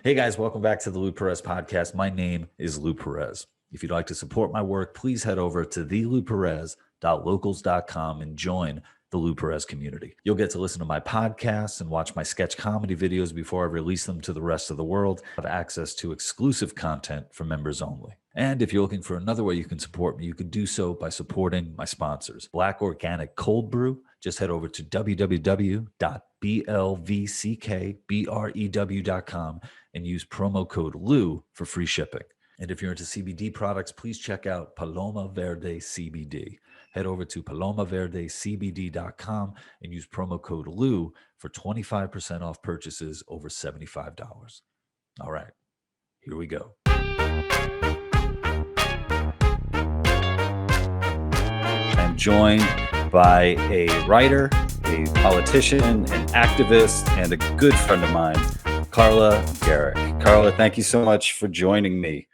Hey guys, welcome back to the Lou Perez Podcast. My name is Lou Perez. If you'd like to support my work, please head over to thelouperez.locals.com and join the Lou Perez community. You'll get to listen to my podcasts and watch my sketch comedy videos before I release them to the rest of the world. Have access to exclusive content for members only. And if you're looking for another way you can support me, you can do so by supporting my sponsors. Black Organic Cold Brew. Just head over to www.blvckbrew.com and use promo code LOU for free shipping. And if you're into CBD products, please check out Paloma Verde CBD. Head over to palomaverdecbd.com and use promo code LOU for 25% off purchases over $75. All right, here we go. I'm joined by a writer, a politician, an activist, and a good friend of mine, Carla Gericke. Carla, thank you so much for joining me.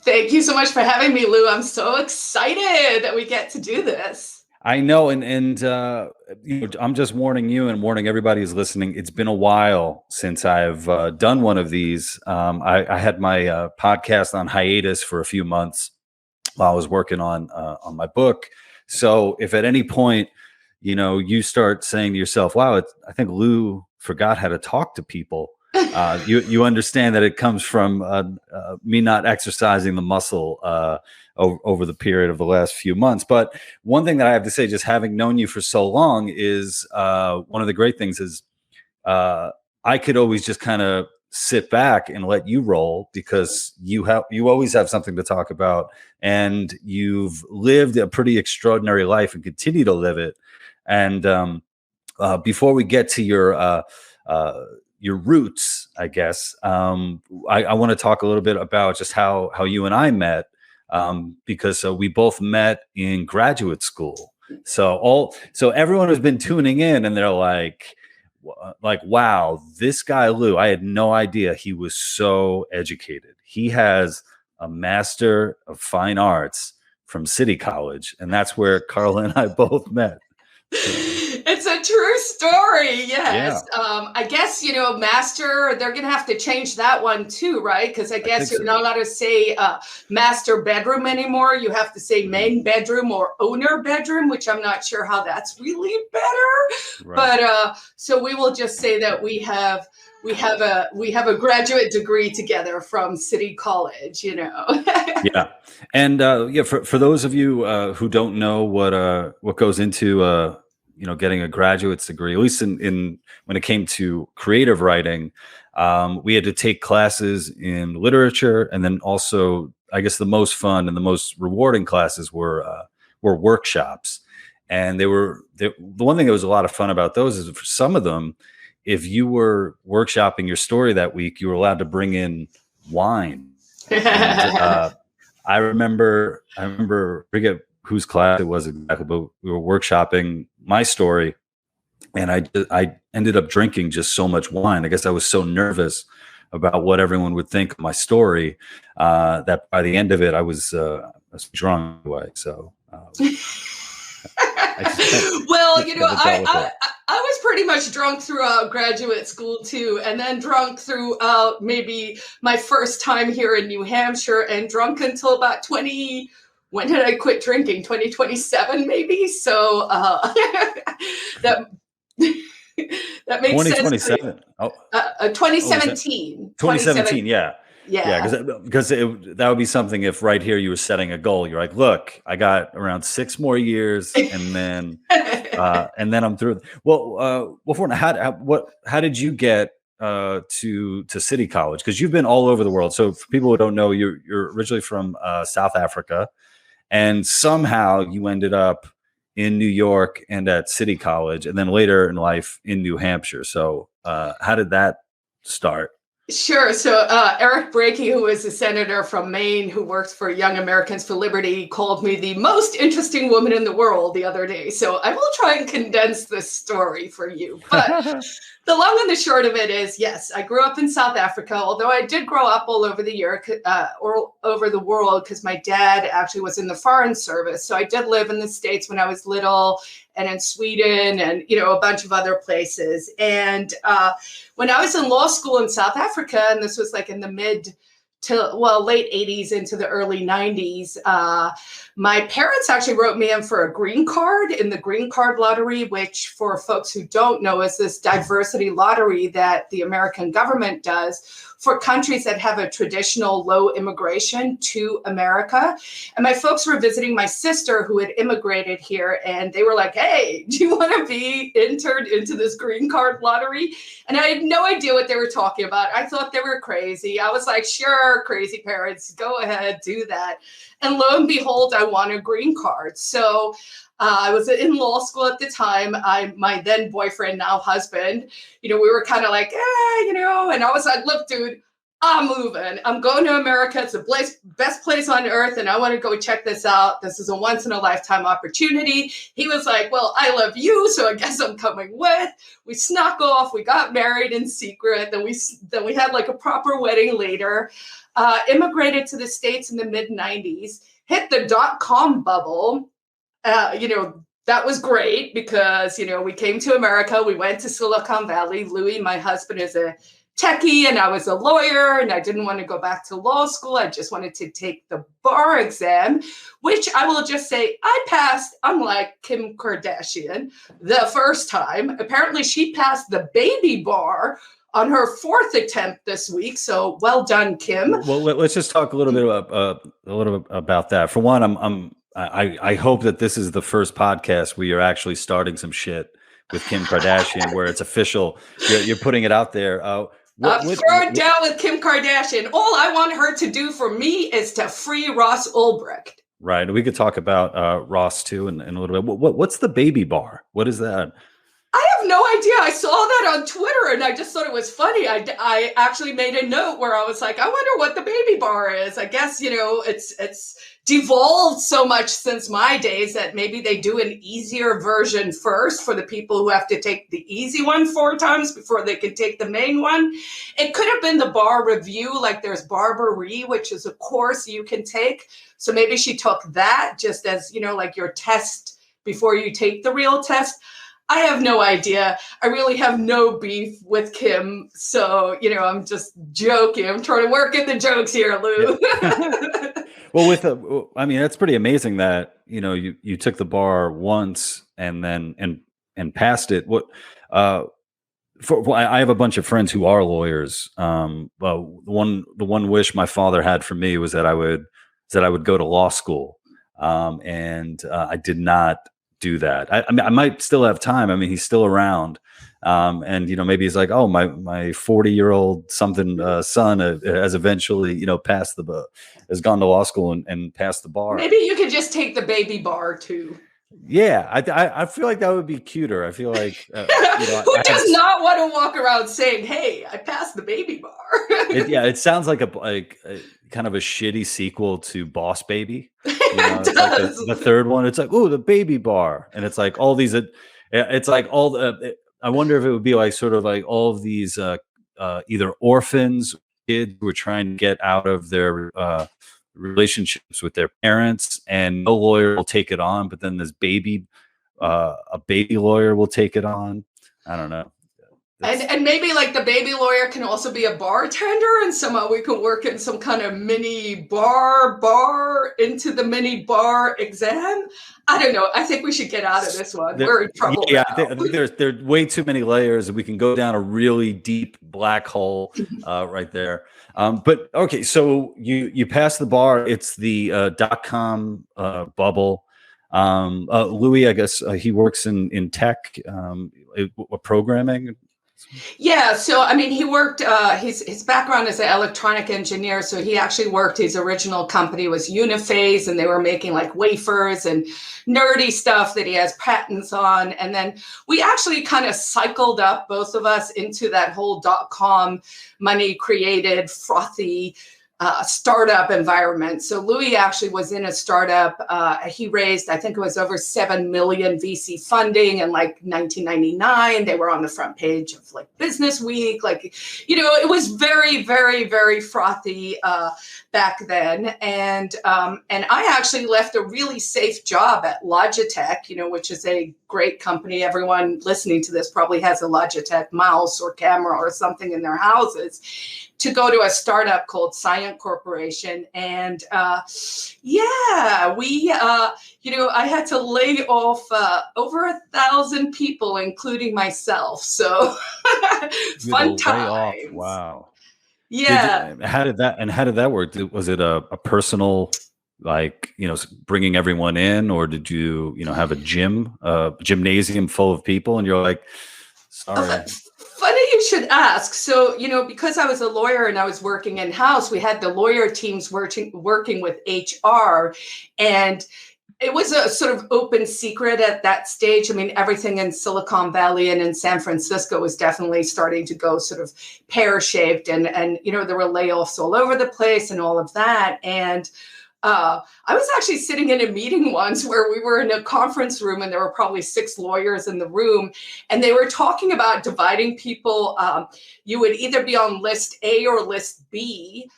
Thank you so much for having me, Lou. I'm so excited that we get to do this. I know, and I'm just warning you and warning everybody who's listening. It's been a while since I've done one of these. I had my podcast on hiatus for a few months while I was working on my book. So if at any point, you start saying to yourself, "Wow, I think Lou forgot how to talk to people," you understand that it comes from me not exercising the muscle over the period of the last few months. But one thing that I have to say, just having known you for so long, is one of the great things is I could always just kind of sit back and let you roll, because you always have something to talk about, and you've lived a pretty extraordinary life and continue to live it. And before we get to your roots, I guess, I want to talk a little bit about just how you and I met, because we both met in graduate school. So everyone who's been tuning in, and they're like, wow, this guy Lou, I had no idea he was so educated. He has a Master of Fine Arts from City College, and that's where Carla and I both met. It's a true story. Yes. Yeah. I guess, master, they're going to have to change that one too, right? Because I guess you're not allowed to say master bedroom anymore. You have to say main bedroom or owner bedroom, which I'm not sure how that's really better. Right. But so we will just say that we have a graduate degree together from City College, Yeah. And for those of you who don't know what goes into getting a graduate's degree, at least in when it came to creative writing, we had to take classes in literature, and then also, I guess, the most fun and the most rewarding classes were workshops. And the one thing that was a lot of fun about those is, for some of them, if you were workshopping your story that week, you were allowed to bring in wine. And, I remember, I forget whose class it was exactly, but we were workshopping my story, and I ended up drinking just so much wine. I guess I was so nervous about what everyone would think of my story that by the end of it, I was drunk away. So. Well, I was pretty much drunk throughout graduate school too, and then drunk throughout maybe my first time here in New Hampshire, and drunk until about 20. When did I quit drinking? 2027 maybe. So that makes sense. 2027. 2017. 2017. Yeah. Yeah, because that would be something if right here you were setting a goal. You're like, look, I got around 6 more years, and then I'm through. Well, how did you get to City College? Because you've been all over the world. So for people who don't know, you're originally from South Africa, and somehow you ended up in New York and at City College, and then later in life in New Hampshire. So how did that start? Sure. So Eric Brakey, who is a senator from Maine who works for Young Americans for Liberty, called me the most interesting woman in the world the other day. So I will try and condense this story for you. But the long and the short of it is, yes, I grew up in South Africa, although I did grow up all over the world, because my dad actually was in the Foreign Service. So I did live in the States when I was little, and in Sweden and, a bunch of other places. And when I was in law school in South Africa, and this was like in the late 80s into the early 90s, my parents actually wrote me in for a green card in the green card lottery, which for folks who don't know is this diversity lottery that the American government does for countries that have a traditional low immigration to America. And my folks were visiting my sister who had immigrated here, and they were like, hey, do you want to be entered into this green card lottery? And I had no idea what they were talking about. I thought they were crazy. I was like, sure, crazy parents, go ahead, do that. And lo and behold, I won a green card. So I was in law school at the time. My then boyfriend, now husband, we were kind of like, and I was like, look, dude, I'm moving. I'm going to America. It's the best place on earth. And I want to go check this out. This is a once in a lifetime opportunity. He was like, well, I love you, so I guess I'm coming with. We snuck off. We got married in secret. Then we had like a proper wedding later. Immigrated to the States in the mid 90s, hit the .com bubble. That was great because, we came to America. We went to Silicon Valley. Louis, my husband, is a techie and I was a lawyer and I didn't want to go back to law school. I just wanted to take the bar exam, which I will just say I passed, unlike Kim Kardashian, the first time. Apparently she passed the baby bar on her fourth attempt this week. So well done, Kim. Well, let's just talk a little bit about that. For one, I hope that this is the first podcast where you're actually starting some shit with Kim Kardashian, where it's official. You're putting it out there. Throw it down with Kim Kardashian. All I want her to do for me is to free Ross Ulbricht. Right. We could talk about Ross too in a little bit. What's the baby bar? What is that? I have no idea. I saw that on Twitter and I just thought it was funny. I actually made a note where I was like, I wonder what the baby bar is. I guess, it's devolved so much since my days that maybe they do an easier version first for the people who have to take the easy one 4 times before they can take the main one. It could have been the bar review, like there's Barberie, which is a course you can take. So maybe she took that just as, like your test before you take the real test. I have no idea. I really have no beef with Kim. So, I'm just joking. I'm trying to work in the jokes here, Lou. Yeah. Well, that's pretty amazing that, you took the bar once and then and passed it. I have a bunch of friends who are lawyers. The one wish my father had for me was that I would go to law school. And I did not do that. I might still have time. He's still around. And maybe he's like, oh, my 40-year-old something son has eventually, has gone to law school and passed the bar. Maybe you could just take the baby bar too. Yeah, I feel like that would be cuter. I feel like who does not want to walk around saying, "Hey, I passed the baby bar." It sounds like a kind of a shitty sequel to Boss Baby. It it's does. Like the third one. It's like, oh, the baby bar, and it's like all these. It's like all the. I wonder if it would be like sort of like all of these either orphans, kids who are trying to get out of their relationships with their parents, and no lawyer will take it on, but then this a baby lawyer will take it on. I don't know. And maybe like the baby lawyer can also be a bartender, and somehow we can work in some kind of mini bar into the mini bar exam. I don't know. I think we should get out of this one. We're in trouble. Yeah, I think there are way too many layers, and we can go down a really deep black hole right there. But okay, so you pass the bar. It's the .com bubble. Louis, I guess he works in tech, programming. Yeah. So, he worked, his background is an electronic engineer. So he actually worked, his original company was Uniphase, and they were making like wafers and nerdy stuff that he has patents on. And then we actually kind of cycled up, both of us, into that whole .com money created frothy startup environment. So Louis actually was in a startup. He raised, I think it was over 7 million VC funding in like 1999. They were on the front page of like Business Week. Like, it was very, very, very frothy back then. And I actually left a really safe job at Logitech, which is a great company. Everyone listening to this probably has a Logitech mouse or camera or something in their houses, to go to a startup called Scient Corporation. And I had to lay off over 1,000 people, including myself. So fun times. Wow. Yeah. How did that work? Was it a personal, like, bringing everyone in, or did you, have a gymnasium full of people and you're like, sorry. Funny you should ask. So, because I was a lawyer and I was working in-house, we had the lawyer teams working with HR, and it was a sort of open secret at that stage. I mean, everything in Silicon Valley and in San Francisco was definitely starting to go sort of pear-shaped, and there were layoffs all over the place and all of that. And I was actually sitting in a meeting once where we were in a conference room and there were probably 6 lawyers in the room, and they were talking about dividing people. You would either be on list A or list B,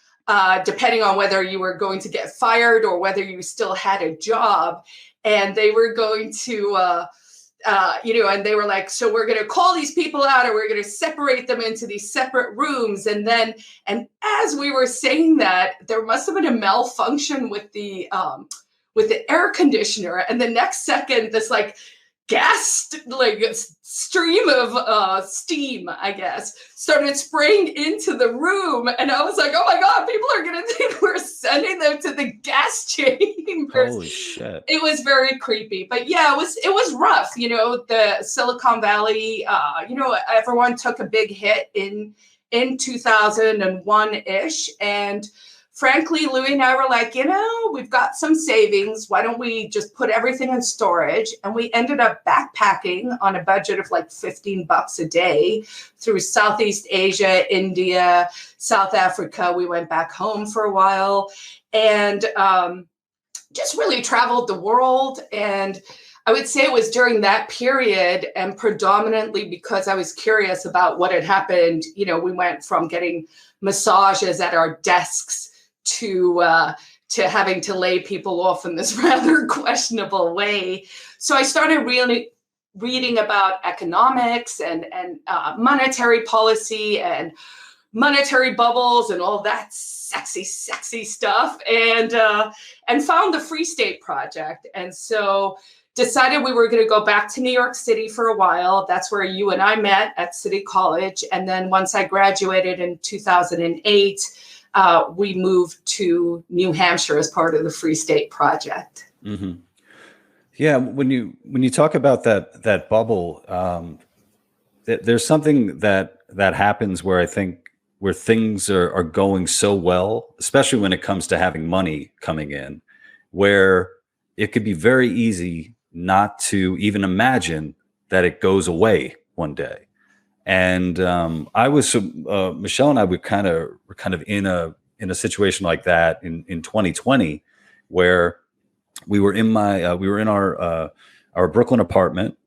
depending on whether you were going to get fired or whether you still had a job. And they were going to, and they were like, so we're going to call these people out and we're going to separate them into these separate rooms. And as we were saying that, there must have been a malfunction with the air conditioner. And the next second, this stream of steam, I guess, started spraying into the room. And I was like, oh my God, people are going to think we're sending them to the gas chambers. Holy shit. It was very creepy. But yeah, it was rough. The Silicon Valley, everyone took a big hit in 2001-ish. And frankly, Louis and I were like, we've got some savings. Why don't we just put everything in storage? And we ended up backpacking on a budget of like $15 a day through Southeast Asia, India, South Africa. We went back home for a while and just really traveled the world. And I would say it was during that period, and predominantly because I was curious about what had happened. We went from getting massages at our desks to having to lay people off in this rather questionable way. So I started really reading about economics and monetary policy and monetary bubbles and all that sexy stuff, and found the Free State Project. And so decided we were going to go back to New York City for a while. That's where you and I met at City College. And then once I graduated in 2008, we moved to New Hampshire as part of the Free State Project. Mm-hmm. Yeah, when you talk about that bubble, there's something that happens where I think where things are going so well, especially when it comes to having money coming in, where it could be very easy not to even imagine that it goes away one day. And Michelle and I were kind of in a situation like that in 2020, where we were in our Brooklyn apartment,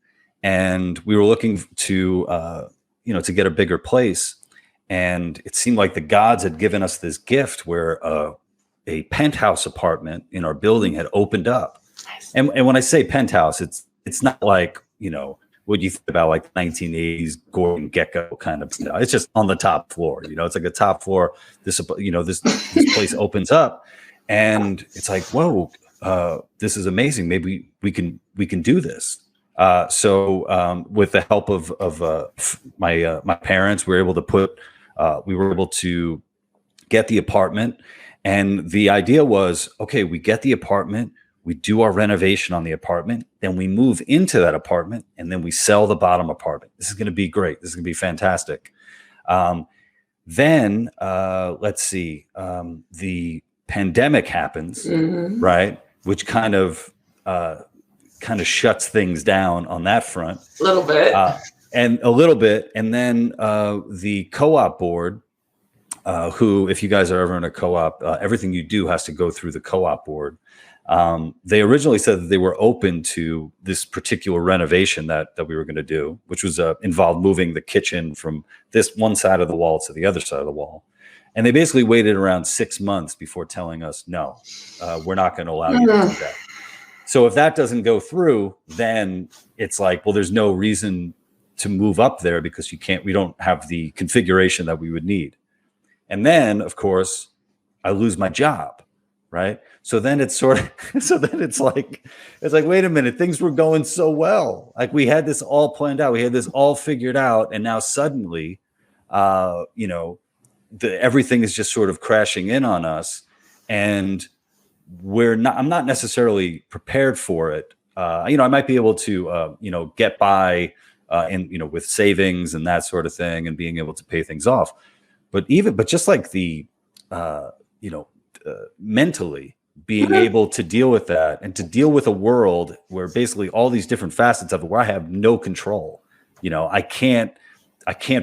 and we were looking to get a bigger place, and it seemed like the gods had given us this gift where a penthouse apartment in our building had opened up. Nice. And when I say penthouse, it's not like what you think about like 1980s Gordon Gekko kind of, it's just on the top floor, it's like a top floor. This place opens up and it's like, whoa, this is amazing. Maybe we can do this. So with the help of my parents, we were able to get the apartment. And the idea was, okay, we get the apartment, we do our renovation on the apartment, then we move into that apartment, and then we sell the bottom apartment. This is going to be great. This is going to be fantastic. Then let's see, the pandemic happens, mm-hmm. right? Which kind of shuts things down on that front. A little bit. And then the co-op board, who, if you guys are ever in a co-op, everything you do has to go through the co-op board. They originally said that they were open to this particular renovation that we were going to do, which was involved moving the kitchen from this one side of the wall to the other side of the wall. And they basically waited around 6 months before telling us, no, we're not going to allow you to do that. So if that doesn't go through, then it's like, well, there's no reason to move up there because we don't have the configuration that we would need. And then, of course, I lose my job, right? So then it's it's like, wait a minute, things were going so well. Like we had this all planned out. We had this all figured out. And now suddenly, everything is just sort of crashing in on us. And I'm not necessarily prepared for it. I might be able to, get by with savings and that sort of thing and being able to pay things off. But just like the, mentally being able to deal with that and to deal with a world where basically all these different facets of it, where I have no control, I can't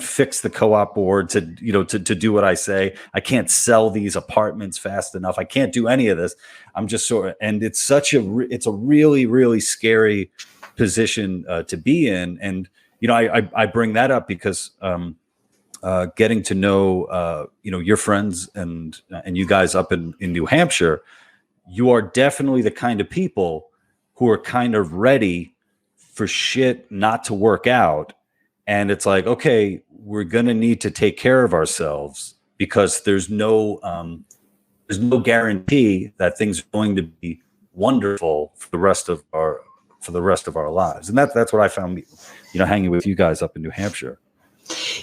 fix the co-op board to do what I say. I can't sell these apartments fast enough. I can't do any of this. I'm just and it's it's a really, really scary position to be in. And, I bring that up because, getting to know, your friends and you guys up in New Hampshire, you are definitely the kind of people who are kind of ready for shit not to work out. And it's like, okay, we're going to need to take care of ourselves because there's no guarantee that things are going to be wonderful for the rest of our lives. And that's what I found, hanging with you guys up in New Hampshire.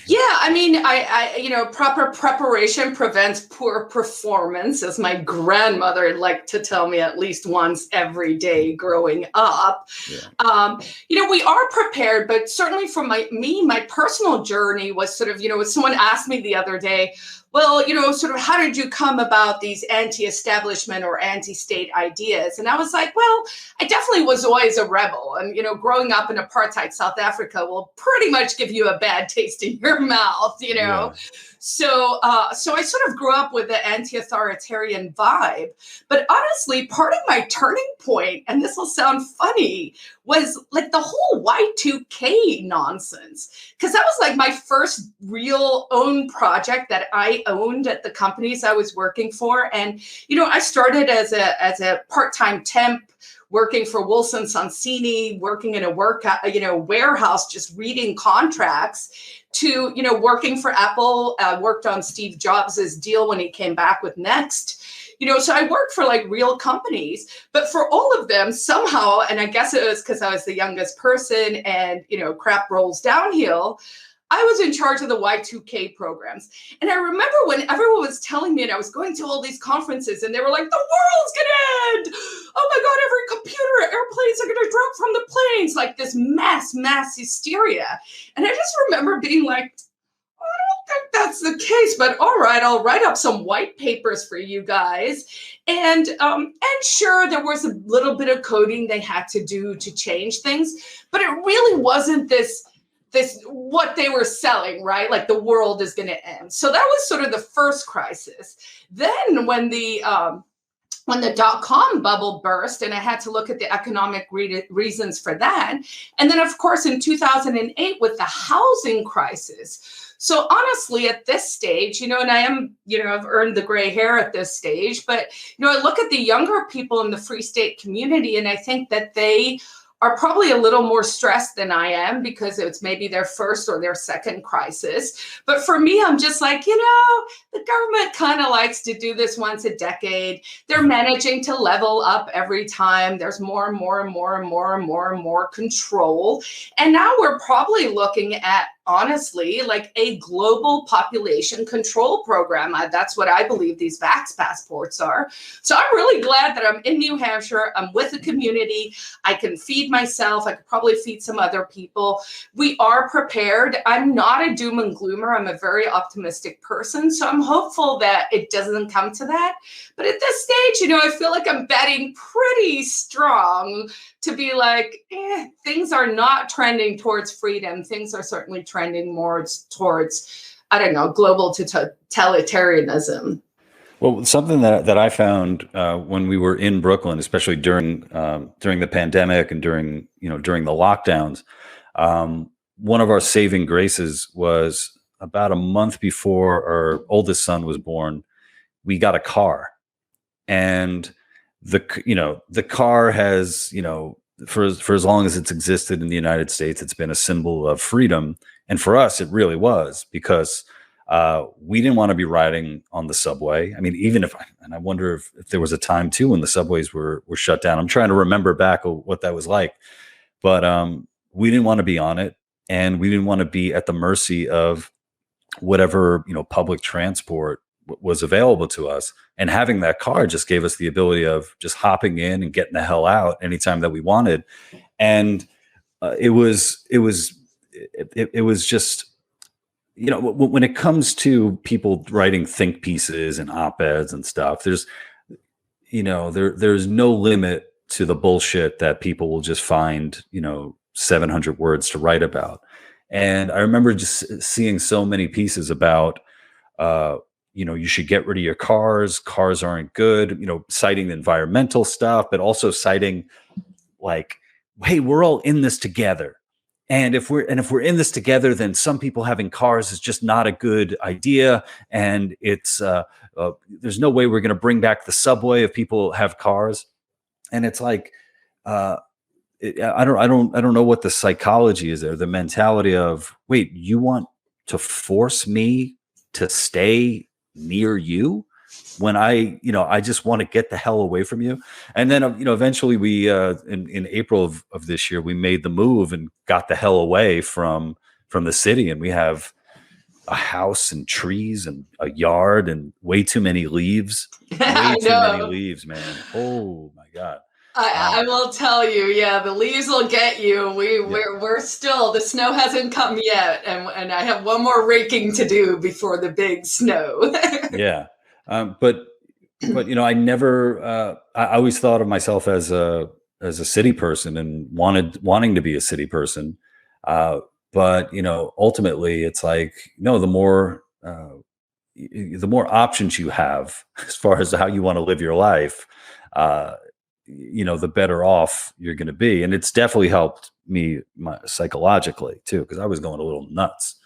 Yeah, I mean, I proper preparation prevents poor performance, as my grandmother liked to tell me at least once every day growing up. Yeah. We are prepared, but certainly for my personal journey was sort of, someone asked me the other day, well, sort of how did you come about these anti-establishment or anti-state ideas? And I was like, well, I definitely was always a rebel. And, growing up in apartheid South Africa will pretty much give you a bad taste in your mouth, Yeah. So I sort of grew up with the anti-authoritarian vibe. But honestly, part of my turning point, and this will sound funny, was like the whole Y2K nonsense. Because that was like my first real own project that I owned at the companies I was working for. And, I started as a part-time temp, working for Wilson Sonsini, working in a warehouse, just reading contracts, to, working for Apple, worked on Steve Jobs' deal when he came back with Next. So I worked for like real companies, but for all of them somehow, and I guess it was because I was the youngest person and, crap rolls downhill, I was in charge of the Y2K programs. And I remember when everyone was telling me, and I was going to all these conferences, and they were like, the world's going to end. Oh my God, every computer, airplanes are going to drop from the planes, like this mass hysteria. And I just remember being like, I don't think that's the case, but all right, I'll write up some white papers for you guys. And sure, there was a little bit of coding they had to do to change things, but it really wasn't this what they were selling, right? Like the world is going to end. So that was sort of the first crisis. Then when the dot-com bubble burst, and I had to look at the economic reasons for that. And then, of course, in 2008 with the housing crisis. So honestly, at this stage, and I am, I've earned the gray hair at this stage, but, I look at the younger people in the Free State community, and I think that they are probably a little more stressed than I am because it's maybe their first or their second crisis. But for me, I'm just like, the government kind of likes to do this once a decade. They're managing to level up every time. There's more and more and more and more and more and more control. And now we're probably looking at, honestly, like a global population control program. That's what I believe these vax passports are. So I'm really glad that I'm in New Hampshire. I'm with the community. I can feed myself. I could probably feed some other people. We are prepared. I'm not a doom and gloomer. I'm a very optimistic person. So I'm hopeful that it doesn't come to that. But at this stage, I feel like I'm betting pretty strong to be like, things are not trending towards freedom. Things are certainly trending more towards, I don't know, global totalitarianism. Well, something that I found when we were in Brooklyn, especially during the pandemic and during the lockdowns, one of our saving graces was about a month before our oldest son was born, we got a car. And the car has, for as long as it's existed in the United States, it's been a symbol of freedom. And for us, it really was, because we didn't want to be riding on the subway. I mean, and I wonder if there was a time too when the subways were shut down. I'm trying to remember back what that was like, but we didn't want to be on it, and we didn't want to be at the mercy of whatever public transport was available to us. And having that car just gave us the ability of just hopping in and getting the hell out anytime that we wanted. And it was just, when it comes to people writing think pieces and op-eds and stuff, there's no limit to the bullshit that people will just find 700 words to write about. And I remember just seeing so many pieces about you should get rid of your cars aren't good, citing the environmental stuff, but also citing like, hey, we're all in this together. And if we're in this together, then some people having cars is just not a good idea. And it's there's no way we're going to bring back the subway if people have cars. And it's like, I don't know what the psychology is there. The mentality of, wait, you want to force me to stay near you when I just want to get the hell away from you. And then, eventually we, in April of this year, we made the move and got the hell away from the city. And we have a house and trees and a yard and way too many leaves. Way too many leaves, man. Oh my God. I will tell you, the leaves will get you. We're still, the snow hasn't come yet, and I have one more raking to do before the big snow. Yeah, but I never. I always thought of myself as a city person and wanting to be a city person. But ultimately, it's like the more options you have as far as how you want to live your life, the better off you're going to be. And it's definitely helped me psychologically too, because I was going a little nuts.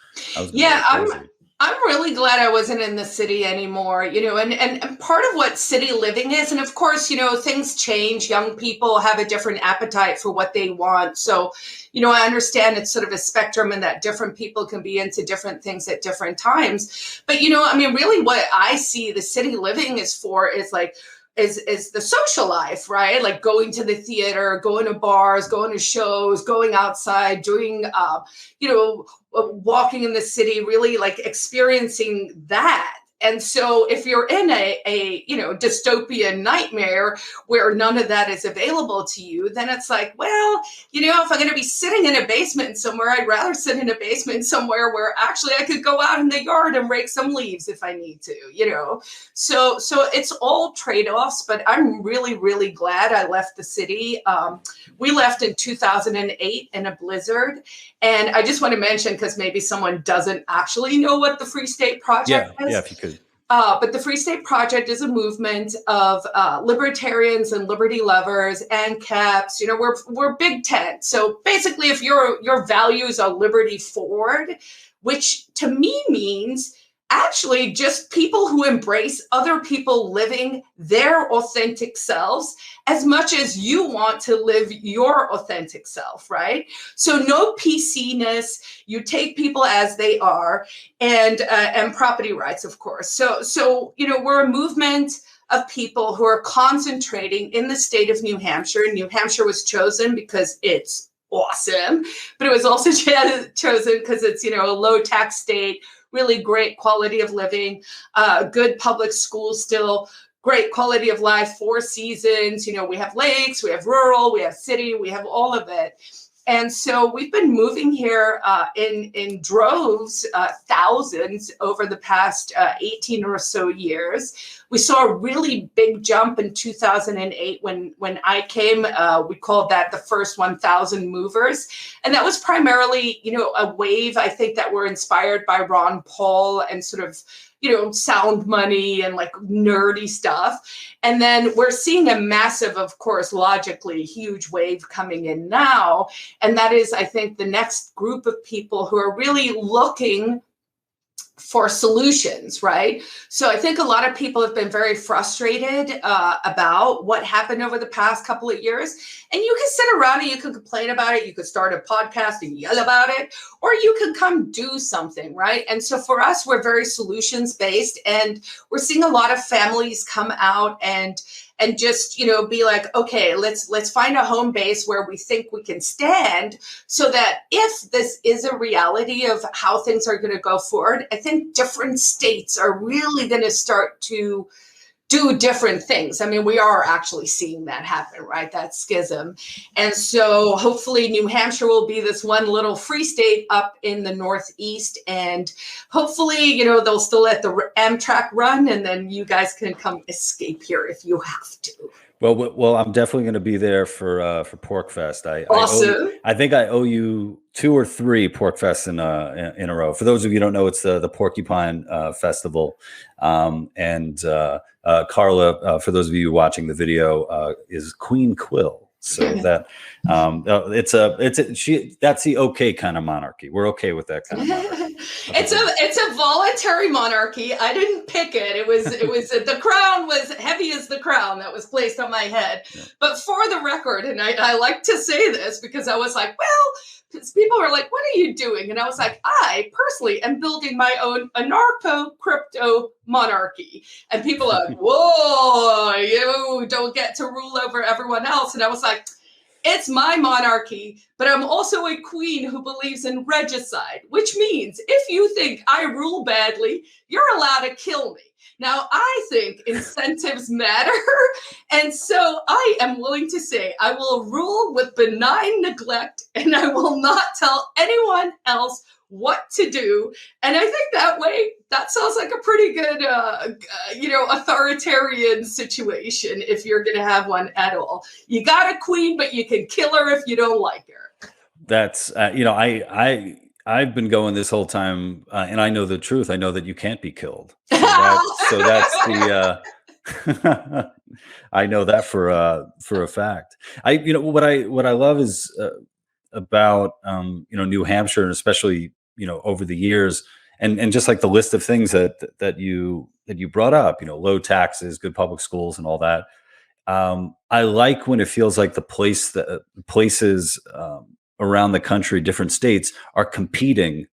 I'm really glad I wasn't in the city anymore, and part of what city living is, and of course, things change. Young people have a different appetite for what they want. So, I understand it's sort of a spectrum and that different people can be into different things at different times. But, really what I see the city living is for is like, is the social life, right? Like going to the theater, going to bars, going to shows, going outside, doing, walking in the city, really like experiencing that. And so if you're in a dystopian nightmare where none of that is available to you, then it's like, well, if I'm going to be sitting in a basement somewhere, I'd rather sit in a basement somewhere where actually I could go out in the yard and rake some leaves if I need to, So it's all trade-offs, but I'm really, really glad I left the city. We left in 2008 in a blizzard. And I just want to mention, because maybe someone doesn't actually know what the Free State Project is. Yeah, if you could. But the Free State Project is a movement of libertarians and liberty lovers and caps. We're Big Tent. So basically, if your values are liberty forward, which to me means actually just people who embrace other people living their authentic selves as much as you want to live your authentic self, right? So no PC-ness, you take people as they are, and property rights, of course. So we're a movement of people who are concentrating in the state of New Hampshire. New Hampshire was chosen because it's awesome, but it was also chosen because it's, a low tax state, really great quality of living, good public schools still, great quality of life, 4 seasons. We have lakes, we have rural, we have city, we have all of it. And so we've been moving here in droves, thousands over the past 18 or so years. We saw a really big jump in 2008 when I came. We called that the first 1,000 movers. And that was primarily, a wave, I think, that were inspired by Ron Paul and sort of, sound money and like nerdy stuff. And then we're seeing a massive, of course, logically huge wave coming in now. And that is, I think, the next group of people who are really looking for solutions, right? So I think a lot of people have been very frustrated about what happened over the past couple of years. And you can sit around and you can complain about it. You could start a podcast and yell about it, or you can come do something, right? And so for us, we're very solutions based, and we're seeing a lot of families come out and just, be like, okay, let's find a home base where we think we can stand, so that if this is a reality of how things are going to go forward, I think different states are really going to start to do different things. I mean, we are actually seeing that happen, right? That schism. And so hopefully New Hampshire will be this one little free state up in the Northeast. And hopefully, they'll still let the Amtrak run, and then you guys can come escape here if you have to. Well, I'm definitely going to be there for Pork Fest. Awesome. I think I owe you 2 or 3 Pork Fests in a row. For those of you who don't know, it's the Porcupine Festival, and Carla, for those of you watching the video, is Queen Quill. So that that's the okay kind of monarchy. We're okay with that kind of monarchy. It's a voluntary monarchy. I didn't pick it. It was the crown was heavy as the crown that was placed on my head. Yeah. But for the record, and I like to say this because I was like, well, people were like, what are you doing? And I was like, I personally am building my own anarcho crypto monarchy. And people are like, whoa, you don't get to rule over everyone else. And I was like, it's my monarchy, but I'm also a queen who believes in regicide, which means if you think I rule badly, you're allowed to kill me. Now, I think incentives matter. And so I am willing to say I will rule with benign neglect, and I will not tell anyone else what to do. And I think that way, that sounds like a pretty good, authoritarian situation if you're going to have one at all. You got a queen, but you can kill her if you don't like her. That's, I've been going this whole time, and I know the truth. I know that you can't be killed. So that's the. I know that for a fact. What I love is about New Hampshire, and especially over the years, and just like the list of things that you brought up, low taxes, good public schools, and all that. I like when it feels like the places around the country, different states, are competing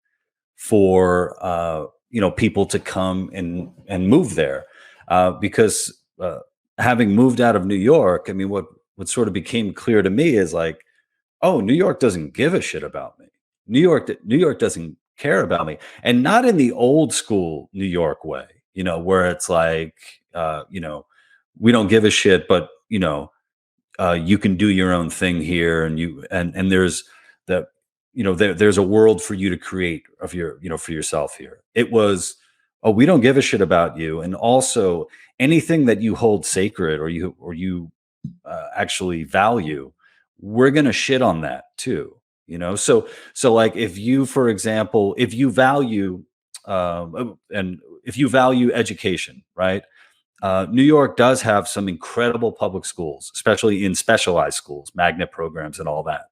for people to come and move there, because having moved out of New York, I mean, what sort of became clear to me is like, oh, New York doesn't give a shit about me. New York doesn't care about me, and not in the old school New York way, where it's like, we don't give a shit, but you can do your own thing here, and there's that, there's a world for you to create of for yourself here. It was, oh, we don't give a shit about you, and also anything that you hold sacred or you actually value, we're gonna shit on that too. So like if you, for example, if you value education, right? New York does have some incredible public schools, especially in specialized schools, magnet programs and all that.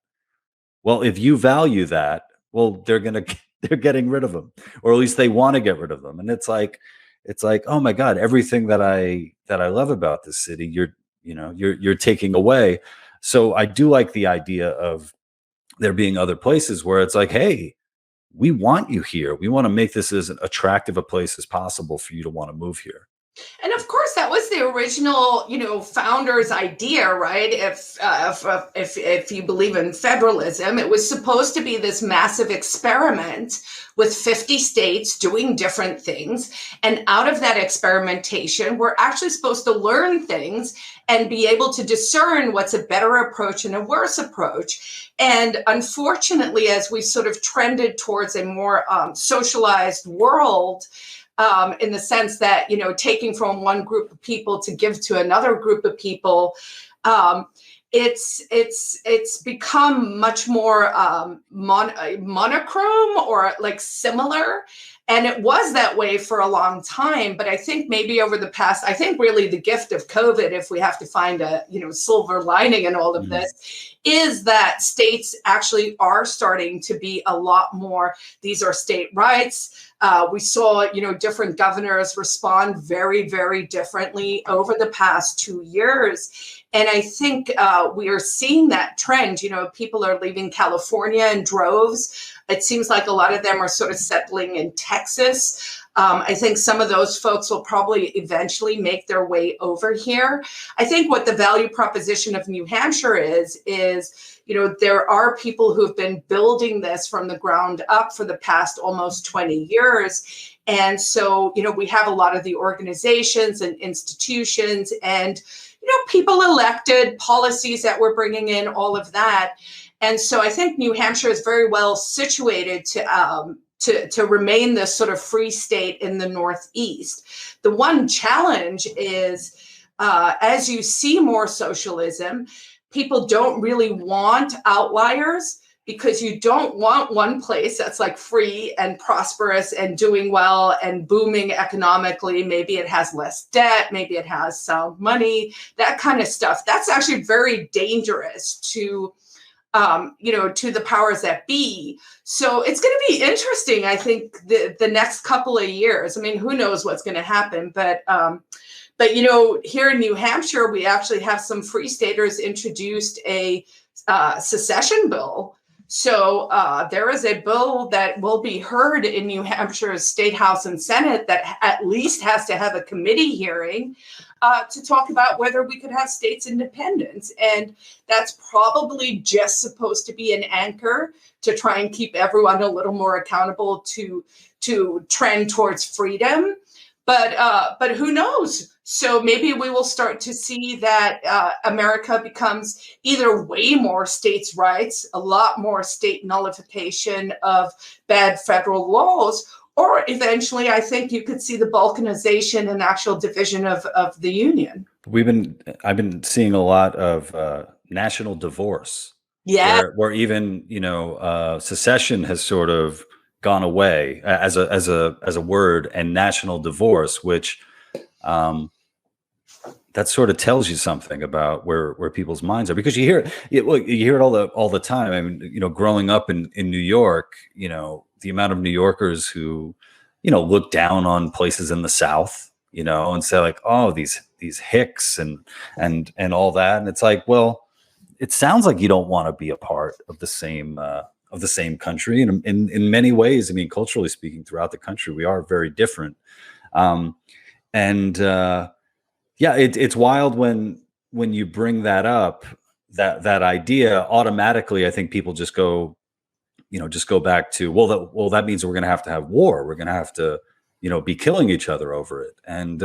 Well, if you value that, well, they're getting rid of them, or at least they want to get rid of them. And it's like, oh my God, everything that I love about this city, you're taking away. So I do like the idea of there being other places where it's like, hey, we want you here. We want to make this as attractive a place as possible for you to want to move here. And of course, that was the original, founder's idea, right? If you believe in federalism, it was supposed to be this massive experiment with 50 states doing different things. And out of that experimentation, we're actually supposed to learn things and be able to discern what's a better approach and a worse approach. And unfortunately, as we sort of trended towards a more socialized world, in the sense that, taking from one group of people to give to another group of people, it's become much more monochrome or like similar. And it was that way for a long time. But I think maybe over the past, I think really the gift of COVID, if we have to find a, silver lining in all of this, is that states actually are starting to be a lot more, these are state rights. We saw, different governors respond very, very differently over the past 2 years. And I think we are seeing that trend. People are leaving California in droves. It seems like a lot of them are sort of settling in Texas. I think some of those folks will probably eventually make their way over here. I think what the value proposition of New Hampshire is, there are people who've been building this from the ground up for the past almost 20 years. And so, we have a lot of the organizations and institutions and, people elected, policies that we're bringing in, all of that. And so I think New Hampshire is very well situated to remain this sort of free state in the Northeast. The one challenge is, as you see more socialism, people don't really want outliers, because you don't want one place that's like free and prosperous and doing well and booming economically. Maybe it has less debt, maybe it has sound money, that kind of stuff. That's actually very dangerous to the powers that be. So it's going to be interesting, I think, the next couple of years. I mean, who knows what's going to happen, but here in New Hampshire, we actually have some free staters introduced a secession bill. So there is a bill that will be heard in New Hampshire's State House and Senate that at least has to have a committee hearing to talk about whether we could have states' independence. And that's probably just supposed to be an anchor to try and keep everyone a little more accountable to trend towards freedom. But who knows? So maybe we will start to see that America becomes either way more states' rights, a lot more state nullification of bad federal laws, or eventually I think you could see the balkanization and actual division of the Union. I've been seeing a lot of national divorce. Yeah. Where even, secession has sort of gone away as a word, and national divorce, which that sort of tells you something about where people's minds are, because you hear it all the time. I mean, growing up in New York, the amount of New Yorkers who, look down on places in the South, and say like, oh, these hicks and all that. And it's like, well, it sounds like you don't want to be a part of the same country. And in many ways, I mean, culturally speaking, throughout the country, we are very different. It's wild when you bring that up, that idea. Automatically, I think people just go back to, well, that means we're going to have war. We're going to have to, be killing each other over it. And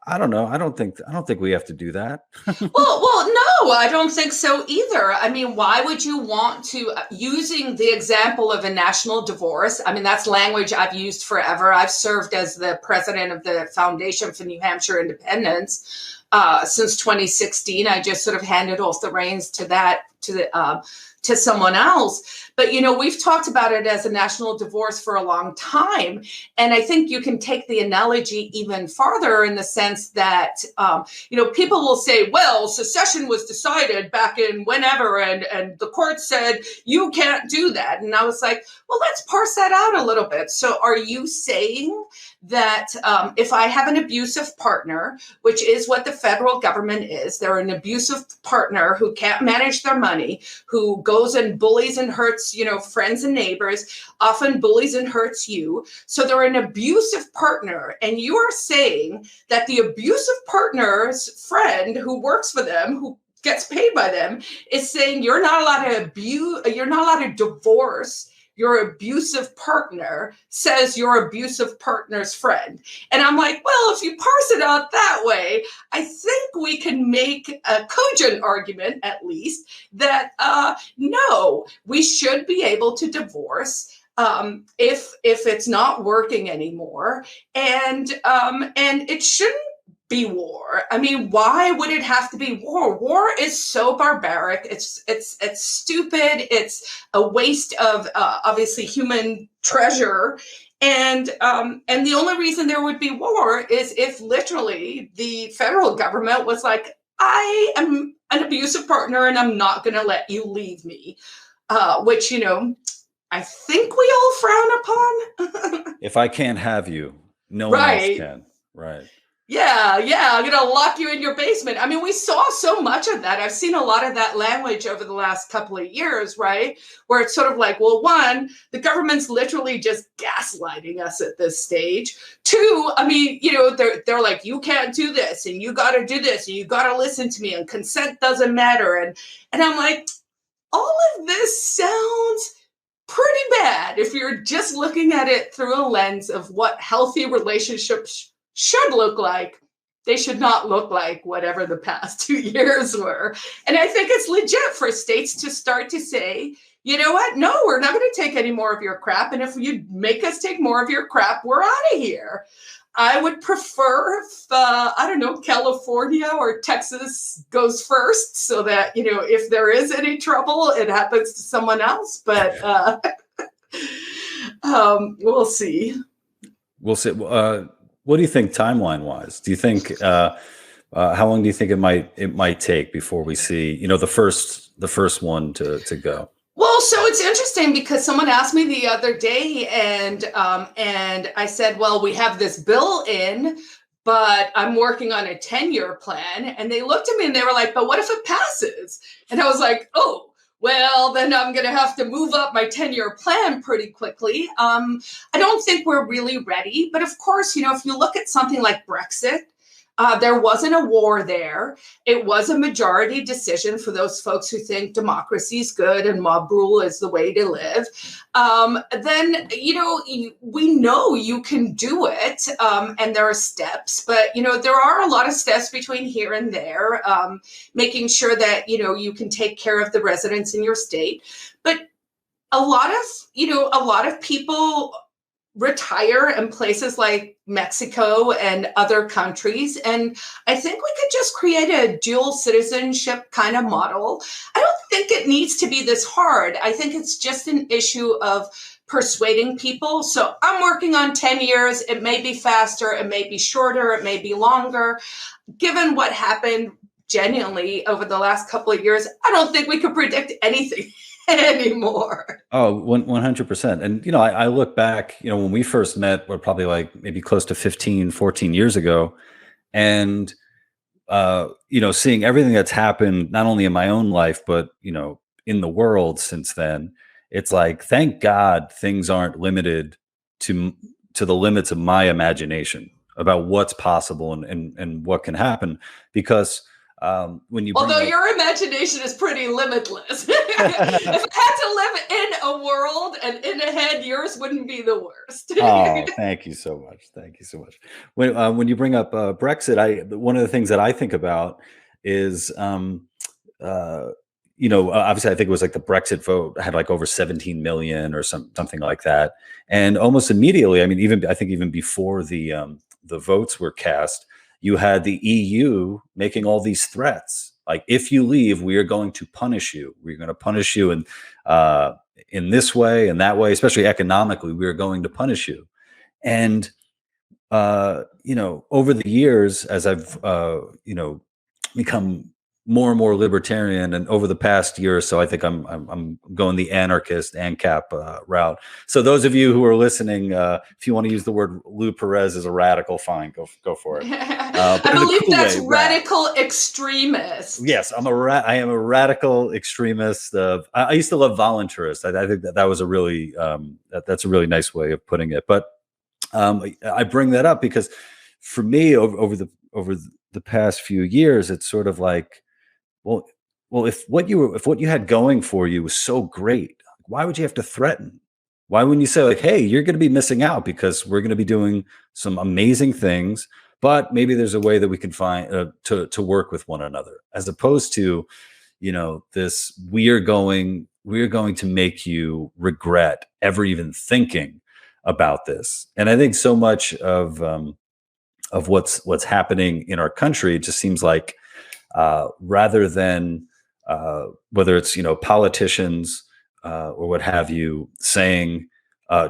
I don't know. I don't think we have to do that. Well, no, I don't think so either. I mean, why would you want to, using the example of a national divorce? I mean, that's language I've used forever. I've served as the president of the Foundation for New Hampshire Independence since 2016. I just sort of handed off the reins to someone else. But, we've talked about it as a national divorce for a long time. And I think you can take the analogy even farther in the sense that, people will say, well, secession was decided back in whenever, and the court said, you can't do that. And I was like, well, let's parse that out a little bit. So are you saying that if I have an abusive partner, which is what the federal government is, they're an abusive partner who can't manage their money, who goes and bullies and hurts, friends and neighbors, often bullies and hurts you. So they're an abusive partner. And you are saying that the abusive partner's friend who works for them, who gets paid by them, is saying you're not allowed to divorce your abusive partner, says your abusive partner's friend. And I'm like, well, if you parse it out that way, I think we can make a cogent argument, at least, that no, we should be able to divorce if it's not working anymore, and it shouldn't be war. I mean, why would it have to be war? War is so barbaric. It's stupid. It's a waste of obviously human treasure. And the only reason there would be war is if literally the federal government was like, I am an abusive partner and I'm not going to let you leave me, which, I think we all frown upon. If I can't have you, no one else can. Right. Yeah, I'm going to lock you in your basement. I mean, we saw so much of that. I've seen a lot of that language over the last couple of years, right? Where it's sort of like, well, one, the government's literally just gaslighting us at this stage. Two, I mean, they're like, you can't do this and you got to do this and you got to listen to me and consent doesn't matter. And I'm like, all of this sounds pretty bad if you're just looking at it through a lens of what healthy relationships should look like. They should not look like whatever the past 2 years were. And I think it's legit for states to start to say, you know what? No, we're not going to take any more of your crap. And if you make us take more of your crap, we're out of here. I would prefer if, California or Texas goes first so that, if there is any trouble, it happens to someone else. But we'll see. We'll see. What do you think timeline-wise? Do you think how long do you think it might take before we see the first one to go? Well, so it's interesting because someone asked me the other day, and I said, well, we have this bill in, but I'm working on a tenure plan, and they looked at me and they were like, but what if it passes? And I was like, oh. Well, then I'm going to have to move up my tenure plan pretty quickly. I don't think we're really ready. But of course, if you look at something like Brexit, there wasn't a war there. It was a majority decision for those folks who think democracy is good and mob rule is the way to live. Then, we know you can do it, and there are steps. But, there are a lot of steps between here and there, making sure that, you can take care of the residents in your state. But a lot of people retire in places like Mexico and other countries. And I think we could just create a dual citizenship kind of model. I don't think it needs to be this hard. I think it's just an issue of persuading people. So I'm working on 10 years. It may be faster. It may be shorter. It may be longer. Given what happened genuinely over the last couple of years, I don't think we could predict anything anymore. Oh, 100%. And, I look back, when we first met, we're probably like maybe close to 15, 14 years ago. And, seeing everything that's happened, not only in my own life, but, in the world since then, it's like, thank God things aren't limited to the limits of my imagination about what's possible and what can happen. Because although your imagination is pretty limitless. If I had to live in a world and in a head, yours wouldn't be the worst. Oh, thank you so much. Thank you so much. When you bring up Brexit, one of the things that I think about is, obviously I think it was like the Brexit vote had like over 17 million or something like that. And almost immediately, I mean, even before the votes were cast, you had the EU making all these threats. Like, if you leave, we are going to punish you. We're going to punish you in this way and that way, especially economically. We are going to punish you. And, over the years, as I've, become more and more libertarian, and over the past year or so, I think I'm going the anarchist ANCAP route. So those of you who are listening, if you want to use the word Lou Perez as a radical, fine, go for it. I believe that's radical extremist. Yes, I am a radical extremist. I used to love voluntarist. I think that was a really that's a really nice way of putting it. But I bring that up because for me, over the past few years, it's sort of like, well, if what you had going for you was so great, why would you have to threaten? Why wouldn't you say, like, hey, you're going to be missing out because we're going to be doing some amazing things, but maybe there's a way that we can find to work with one another, as opposed to, this we're going to make you regret ever even thinking about this. And I think so much of what's happening in our country, it just seems like, rather than whether it's politicians or what have you saying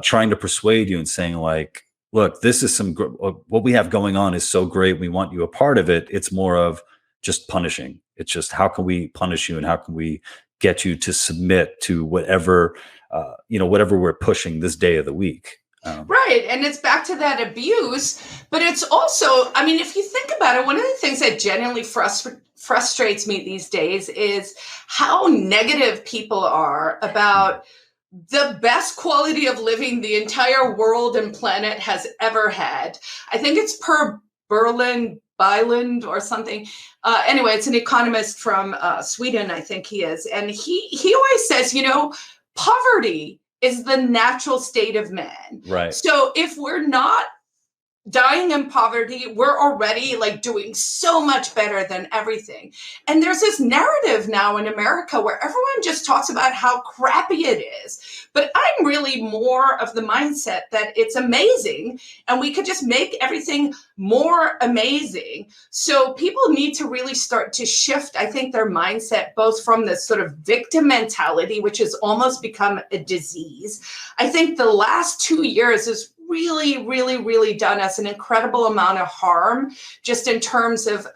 trying to persuade you and saying like, look, this is what we have going on is so great. We want you a part of it. It's more of just punishing. It's just, how can we punish you and how can we get you to submit to whatever, whatever we're pushing this day of the week. Right. And it's back to that abuse, but it's also, I mean, if you think about it, one of the things that genuinely frustrates me these days is how negative people are about the best quality of living the entire world and planet has ever had. I think it's per Byland or something. Anyway, it's an economist from Sweden, I think he is. And he always says, poverty is the natural state of man. Right. So if we're not dying in poverty, we're already like doing so much better than everything. And there's this narrative now in America where everyone just talks about how crappy it is. But I'm really more of the mindset that it's amazing and we could just make everything more amazing. So people need to really start to shift, I think, their mindset, both from this sort of victim mentality, which has almost become a disease. I think the last 2 years is really, really, really done us an incredible amount of harm, just in terms of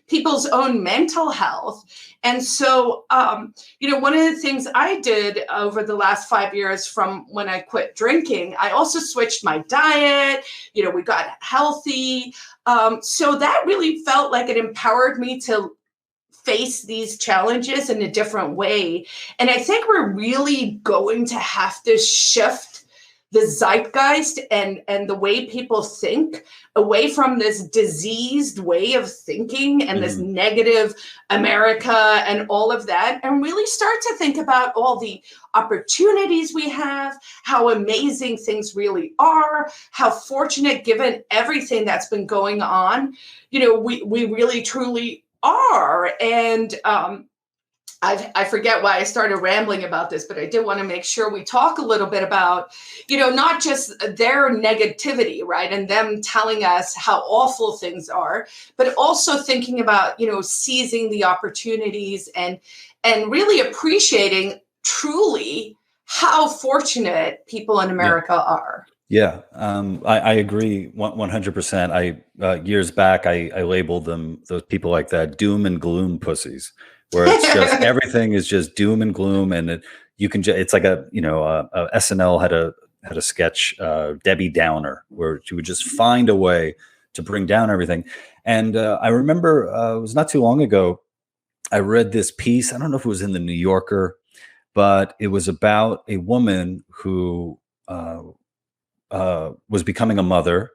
people's own mental health. And so, one of the things I did over the last 5 years from when I quit drinking, I also switched my diet. We got healthy. So that really felt like it empowered me to face these challenges in a different way. And I think we're really going to have to shift the zeitgeist and the way people think away from this diseased way of thinking and this negative America and all of that, and really start to think about all the opportunities we have, how amazing things really are, how fortunate, given everything that's been going on, we really truly are. And I forget why I started rambling about this, but I did want to make sure we talk a little bit about, not just their negativity, right? And them telling us how awful things are, but also thinking about, seizing the opportunities and really appreciating truly how fortunate people in America are. Yeah, I agree 100%. Years back, I labeled those people like that doom and gloom pussies, where it's just everything is just doom and gloom, and it's like SNL had a sketch, Debbie Downer, where she would just find a way to bring down everything. And I remember it was not too long ago, I read this piece. I don't know if it was in the New Yorker, but it was about a woman who was becoming a mother,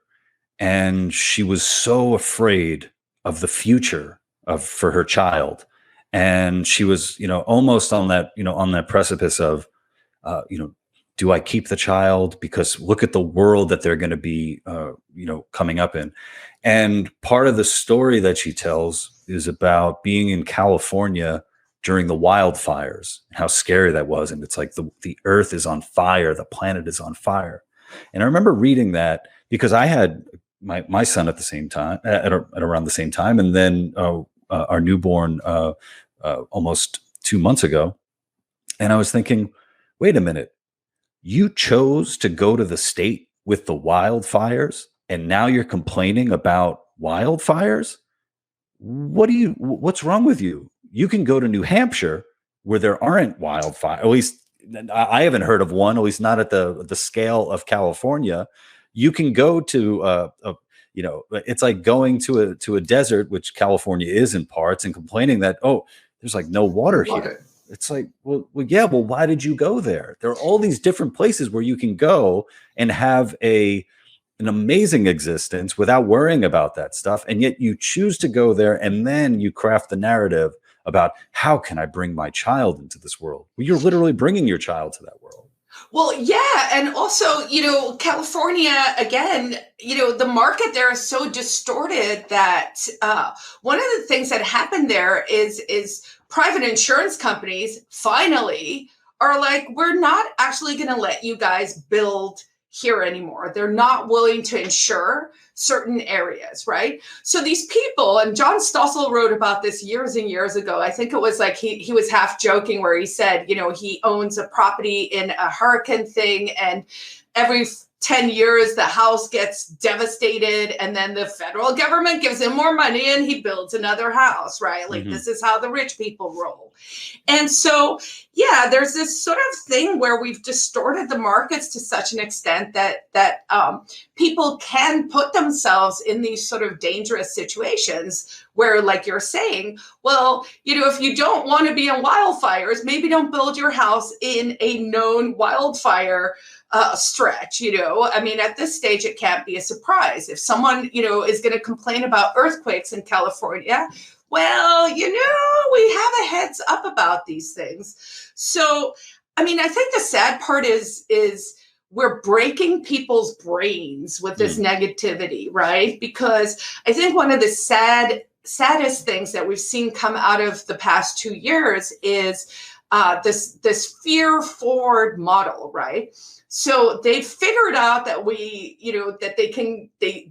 and she was so afraid of the future for her child. And she was, almost on that precipice of, do I keep the child? Because look at the world that they're going to be, coming up in. And part of the story that she tells is about being in California during the wildfires, and how scary that was. And it's like the earth is on fire, the planet is on fire. And I remember reading that because I had my son at the same time, at around the same time, and then our newborn almost 2 months ago. And I was thinking, wait a minute, you chose to go to the state with the wildfires, and now you're complaining about wildfires? What's wrong with you? You can go to New Hampshire where there aren't wildfires. At least I haven't heard of one, at least not at the scale of California. You can go to it's like going to a desert, which California is in parts, and complaining that, there's like no water here. It's like, well, why did you go there? There are all these different places where you can go and have an amazing existence without worrying about that stuff. And yet you choose to go there, and then you craft the narrative about how can I bring my child into this world? Well, you're literally bringing your child to that world. Well, yeah. And also, California, again, the market there is so distorted that one of the things that happened there is private insurance companies finally are like, we're not actually going to let you guys build here anymore. They're not willing to insure certain areas, right? So these people, and John Stossel wrote about this years and years ago. I think it was like he was half joking where he said, he owns a property in a hurricane thing, and every 10 years the house gets devastated, and then the federal government gives him more money and he builds another house, right? Like this is how the rich people roll. And so, there's this sort of thing where we've distorted the markets to such an extent that people can put themselves in these sort of dangerous situations where, like you're saying, well, if you don't want to be in wildfires, maybe don't build your house in a known wildfire stretch. I mean, at this stage, it can't be a surprise. If someone, is going to complain about earthquakes in California, well, we have a heads up about these things. So, I mean, I think the sad part is we're breaking people's brains with this negativity, right? Because I think one of the saddest things that we've seen come out of the past 2 years is this fear-forward model, right? So they figured out that that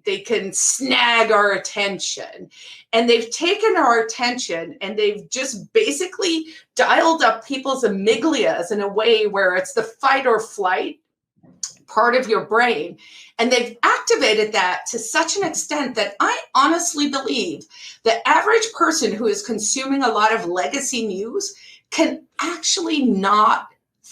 they can snag our attention, and they've taken our attention and they've just basically dialed up people's amygdalias in a way where it's the fight or flight part of your brain. And they've activated that to such an extent that I honestly believe the average person who is consuming a lot of legacy news can actually not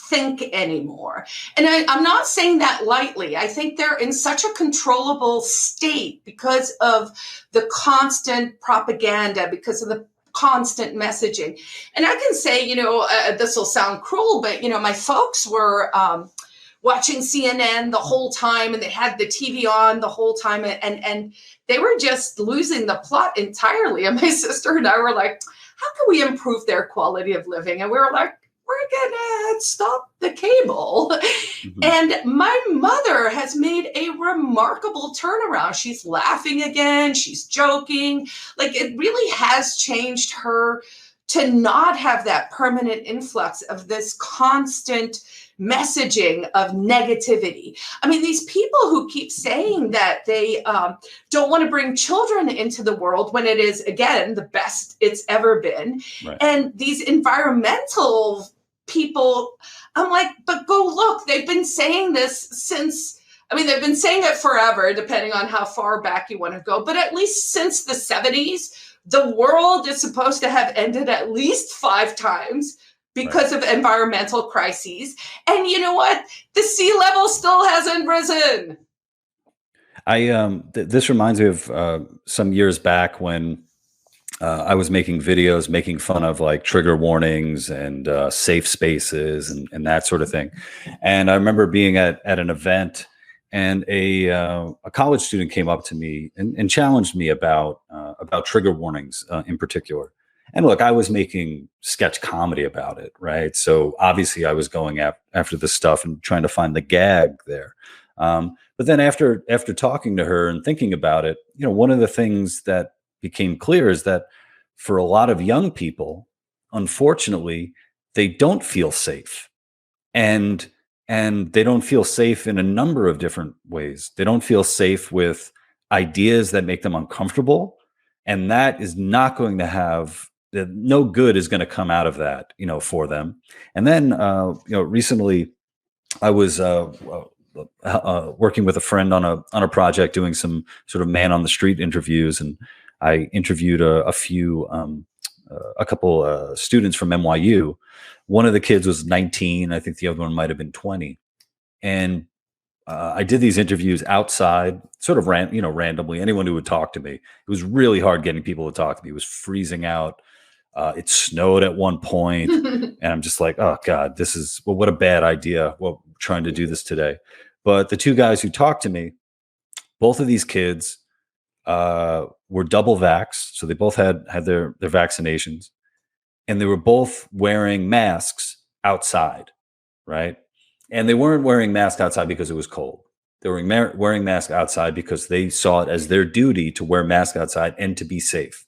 think anymore. And I'm not saying that lightly. I think they're in such a controllable state because of the constant propaganda, because of the constant messaging. And I can say, this will sound cruel, but, my folks were watching CNN the whole time, and they had the TV on the whole time, and they were just losing the plot entirely. And my sister and I were like, how can we improve their quality of living? And we were like, we're gonna stop the cable. And my mother has made a remarkable turnaround. She's laughing again. She's joking. Like, it really has changed her to not have that permanent influx of this constant messaging of negativity. I mean, these people who keep saying that they don't want to bring children into the world when it is, again, the best it's ever been. Right. And these environmental people, I'm like, but go look, they've been saying this since, they've been saying it forever, depending on how far back you want to go, but at least since the 70s, the world is supposed to have ended at least 5 times because of environmental crises. And you know what? The sea level still hasn't risen. This reminds me of some years back when I was making videos, making fun of like trigger warnings and safe spaces and that sort of thing. And I remember being at an event, and a college student came up to me and challenged me about trigger warnings in particular. And look, I was making sketch comedy about it, right? So obviously I was going after the stuff and trying to find the gag there. But then after talking to her and thinking about it, one of the things that became clear is that for a lot of young people, unfortunately, they don't feel safe. And they don't feel safe in a number of different ways. They don't feel safe with ideas that make them uncomfortable. And that is not going to have, no good is going to come out of that, for them. And then, recently I was working with a friend on a project, doing some sort of man on the street interviews. And I interviewed a couple students from NYU. One of the kids was 19. I think the other one might've been 20. And I did these interviews outside, sort of randomly, anyone who would talk to me. It was really hard getting people to talk to me. It was freezing out. It snowed at one point, and I'm just like, oh God, what a bad idea. Well, trying to do this today. But the 2 guys who talked to me, both of these kids were double vaxxed. So they both had their vaccinations, and they were both wearing masks outside, right? And they weren't wearing masks outside because it was cold. They were wearing masks outside because they saw it as their duty to wear masks outside and to be safe.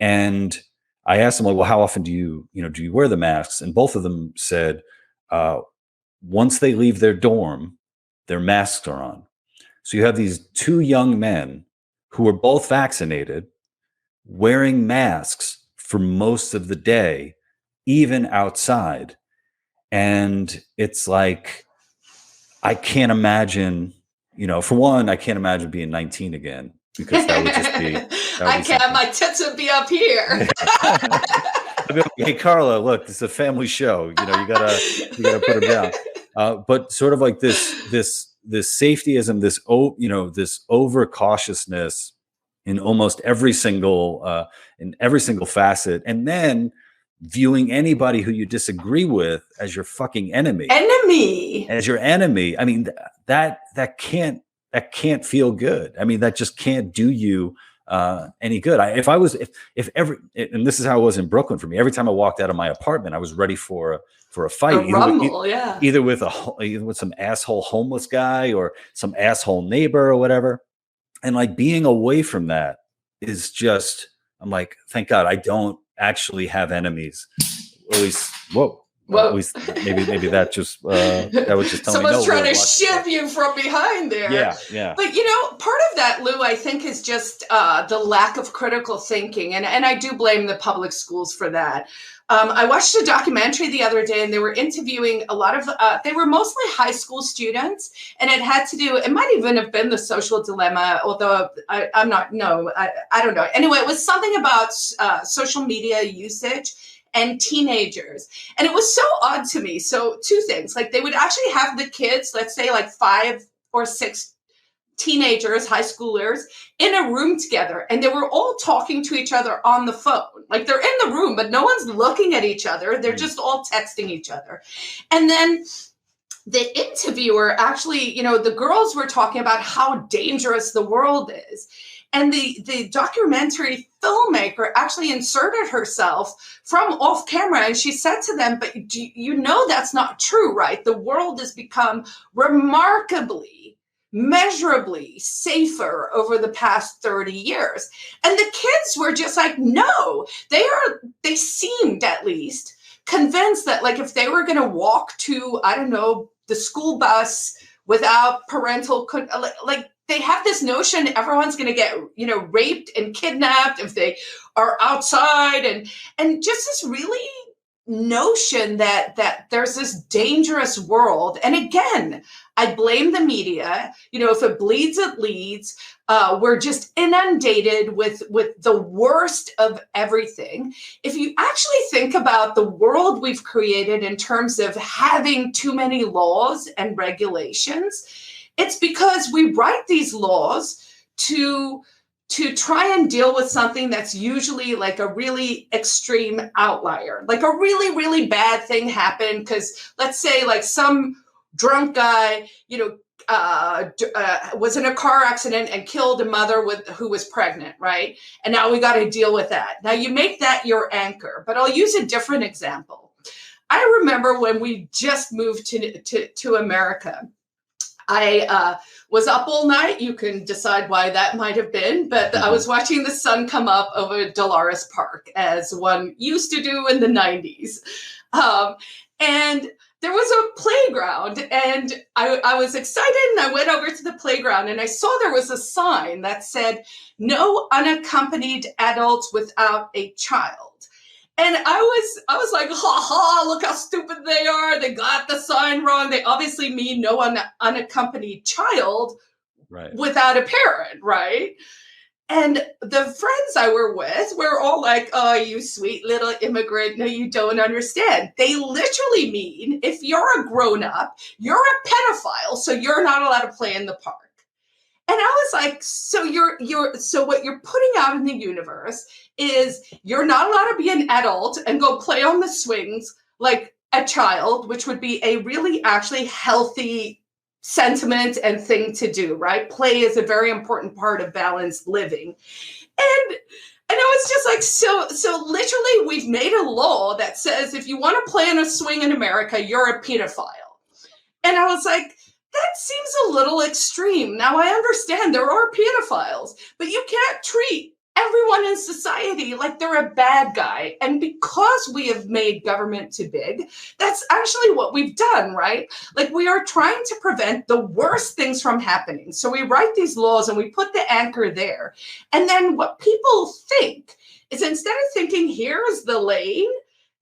And I asked them, like, well, how often do you wear the masks? And both of them said, once they leave their dorm, their masks are on. So you have these two young men who are both vaccinated, wearing masks for most of the day, even outside. And it's like, I can't imagine, for one, I can't imagine being 19 again, because that would just be. I can't. My tits would be up here. I'd be like, hey, Carla, look, this is a family show. You gotta put them down. But sort of like this safetyism, this overcautiousness in almost every single facet, and then viewing anybody who you disagree with as your fucking enemy. As your enemy. I mean, that can't feel good. I mean, that just can't do you any good. If every, and this is how it was in Brooklyn for me. Every time I walked out of my apartment, I was ready for a fight, either with some asshole homeless guy or some asshole neighbor or whatever. And like, being away from that is just, I'm like, thank God I don't actually have enemies. At least, at least maybe that was just telling someone's me. Trying to shiv you from behind there. Yeah. But part of that, Lou, I think, is just the lack of critical thinking, and I do blame the public schools for that. I watched a documentary the other day, and they were interviewing a lot of, they were mostly high school students, and it had to do, it might even have been the social dilemma, although I don't know. Anyway, it was something about social media usage and teenagers. And it was so odd to me. So two things, like they would actually have the kids, let's say like 5 or 6 teenagers, high schoolers, in a room together, and they were all talking to each other on the phone. Like, they're in the room, but no one's looking at each other. They're just all texting each other. And then the interviewer actually, the girls were talking about how dangerous the world is. And the documentary filmmaker actually inserted herself from off camera, and she said to them, but that's not true, right? The world has become remarkably, measurably safer over the past 30 years. And the kids were just like, no, they seemed at least convinced that, like, if they were going to walk to, I don't know, the school bus without parental, like, they have this notion everyone's going to get, raped and kidnapped if they are outside, and just this really notion that there's this dangerous world. And again, I blame the media. If it bleeds, it leads. We're just inundated with the worst of everything. If you actually think about the world we've created in terms of having too many laws and regulations, it's because we write these laws to try and deal with something that's usually like a really extreme outlier, like a really, really bad thing happened because, let's say, like some drunk guy, was in a car accident and killed a mother who was pregnant, right? And now we got to deal with that. Now you make that your anchor, but I'll use a different example. I remember when we just moved to America. I was up all night. You can decide why that might have been, but I was watching the sun come up over Dolores Park, as one used to do in the 90s. And there was a playground, and I was excited, and I went over to the playground, and I saw there was a sign that said, "No unaccompanied adults without a child." And I was like, ha ha, look how stupid they are. They got the sign wrong. They obviously mean no unaccompanied child without a parent, right? And the friends I were with were all like, oh, you sweet little immigrant. No, you don't understand. They literally mean if you're a grown up, you're a pedophile, so you're not allowed to play in the park. And I was like, so what you're putting out in the universe is you're not allowed to be an adult and go play on the swings like a child, which would be a really actually healthy sentiment and thing to do, right? Play is a very important part of balanced living. And it was just like, so literally we've made a law that says if you want to play on a swing in America, you're a pedophile. And I was like, that seems a little extreme. Now, I understand there are pedophiles, but you can't treat everyone in society like they're a bad guy. And because we have made government too big, that's actually what we've done, right? Like we are trying to prevent the worst things from happening. So we write these laws and we put the anchor there. And then what people think is instead of thinking, here's the lane,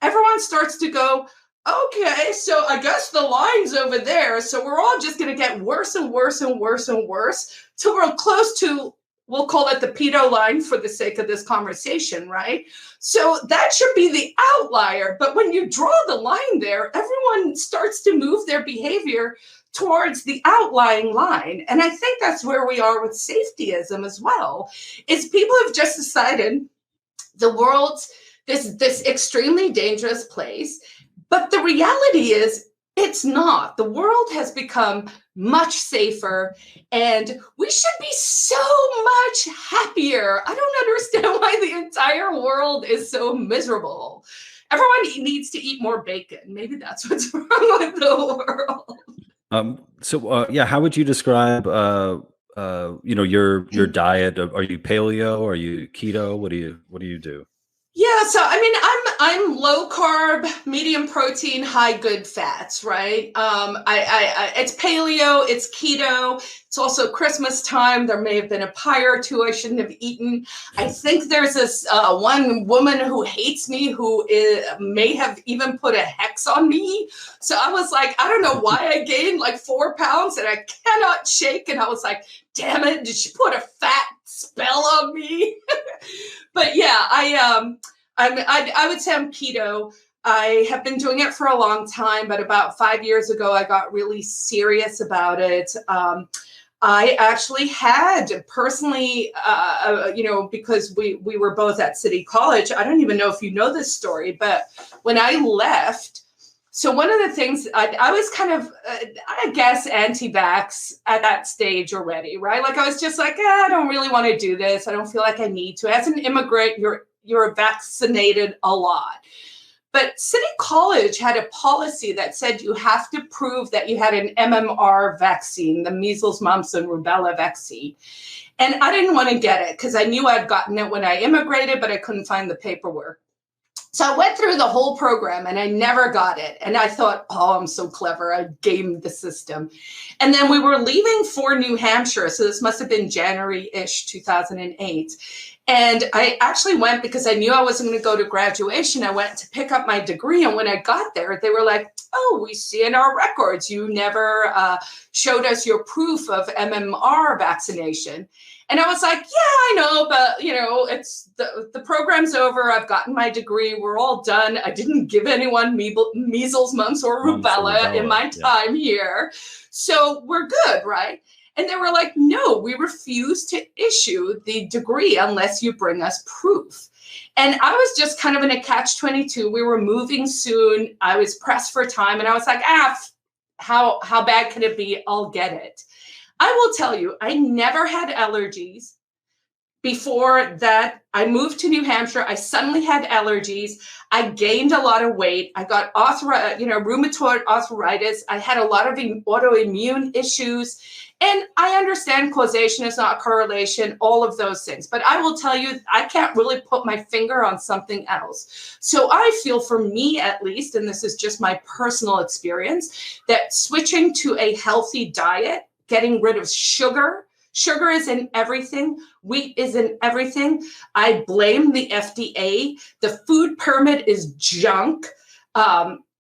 everyone starts to go, okay, so I guess the line's over there. So we're all just going to get worse and worse and worse and worse till we're close to, we'll call it the pedo line for the sake of this conversation, right? So that should be the outlier. But when you draw the line there, everyone starts to move their behavior towards the outlying line. And I think that's where we are with safetyism as well, is people have just decided the world's this extremely dangerous place. But the reality is, it's not. The world has become much safer, and we should be so much happier. I don't understand why the entire world is so miserable. Everyone needs to eat more bacon. Maybe that's what's wrong with the world. How would you describe, your diet? Are you paleo? Are you keto? What do you do? Yeah, so I mean, I'm low carb, medium protein, high good fats, right? It's paleo, it's keto. It's also Christmas time. There may have been a pie or two I shouldn't have eaten. I think there's this one woman who hates me who may have even put a hex on me. So I was like, I don't know why I gained like 4 pounds and I cannot shake. And I was like, damn it, did she put a fat spell on me? But yeah, I would say I'm keto. I have been doing it for a long time, but about 5 years ago, I got really serious about it. I actually had personally, because we were both at City College. I don't even know if you know this story, but when I left, so one of the things I was kind of, I guess, anti-vax at that stage already, right? Like I was just like, I don't really want to do this. I don't feel like I need to. As an immigrant, you're vaccinated a lot. But City College had a policy that said you have to prove that you had an MMR vaccine, the measles, mumps, and rubella vaccine. And I didn't want to get it because I knew I'd gotten it when I immigrated, but I couldn't find the paperwork. So I went through the whole program and I never got it. And I thought, oh, I'm so clever. I gamed the system. And then we were leaving for New Hampshire. So this must have been January-ish, 2008. And I actually went because I knew I wasn't going to go to graduation. I went to pick up my degree. And when I got there, they were like, oh, we see in our records, you never showed us your proof of MMR vaccination. And I was like, yeah, I know, but it's the program's over. I've gotten my degree. We're all done. I didn't give anyone measles, mumps, or rubella in my time here. So we're good, right? And they were like, no, we refuse to issue the degree unless you bring us proof. And I was just kind of in a catch-22. We were moving soon. I was pressed for time. And I was like, how bad can it be? I'll get it. I will tell you, I never had allergies. Before that, I moved to New Hampshire. I suddenly had allergies. I gained a lot of weight. I got rheumatoid arthritis. I had a lot of autoimmune issues. And I understand causation is not correlation, all of those things. But I will tell you, I can't really put my finger on something else. So I feel, for me at least, and this is just my personal experience, that switching to a healthy diet, getting rid of sugar. Sugar is in everything. Wheat is in everything. I blame the FDA. The food permit is junk.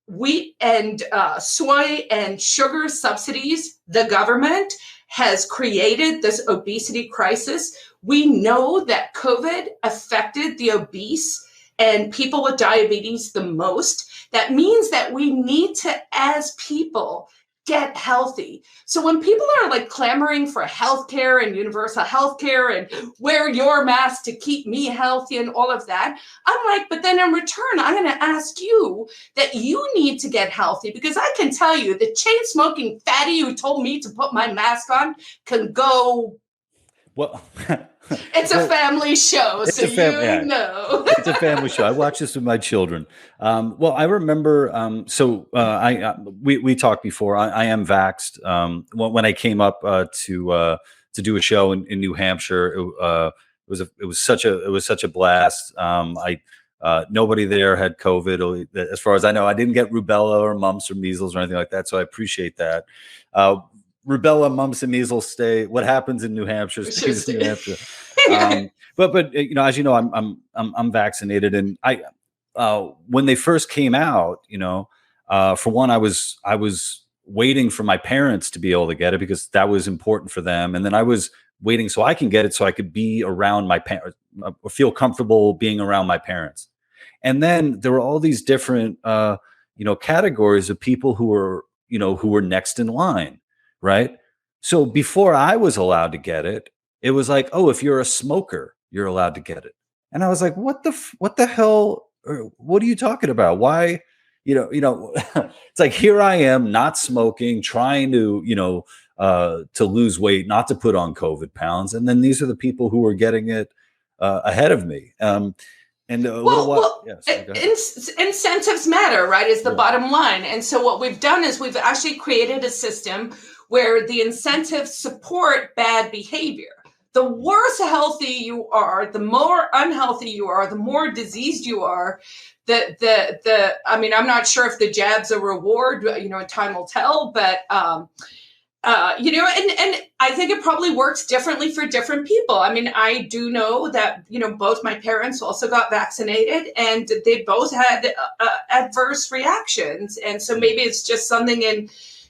Wheat and soy and sugar subsidies, the government has created this obesity crisis. We know that COVID affected the obese and people with diabetes the most. That means that we need to, as people, get healthy. So when people are like clamoring for healthcare and universal healthcare and wear your mask to keep me healthy and all of that, I'm like, but then in return, I'm going to ask you that you need to get healthy, because I can tell you the chain smoking fatty who told me to put my mask on can go. Well, it's a family show, so know. It's a family show. I watch this with my children. Well, I remember. We talked before. I am vaxxed. When I came up to do a show in New Hampshire, it it was such a blast. Nobody there had COVID, as far as I know. I didn't get rubella or mumps or measles or anything like that, so I appreciate that. Rubella, mumps, and measles stay. What happens in New Hampshire stays in New Hampshire. But you know, as you know, I'm vaccinated, and when they first came out, you know, for one, I was waiting for my parents to be able to get it because that was important for them, and then I was waiting so I can get it so I could be around my parents or feel comfortable being around my parents. And then there were all these different, you know, categories of people who were next in line, right? So before I was allowed to get it, it was like, oh, if you're a smoker, you're allowed to get it. And I was like, what the hell? What are you talking about? Why? You know, it's like, here I am not smoking, trying to, you know, to lose weight, not to put on COVID pounds. And then these are the people who are getting it ahead of me. Incentives matter, right? Is the bottom line. And so what we've done is we've actually created a system where the incentives support bad behavior. The worse healthy you are, the more unhealthy you are, the more diseased you are. I mean, I'm not sure if the jab's a reward. You know, time will tell. But you know, and I think it probably works differently for different people. I mean, I do know that, you know, both my parents also got vaccinated and they both had adverse reactions. And so maybe it's just something in,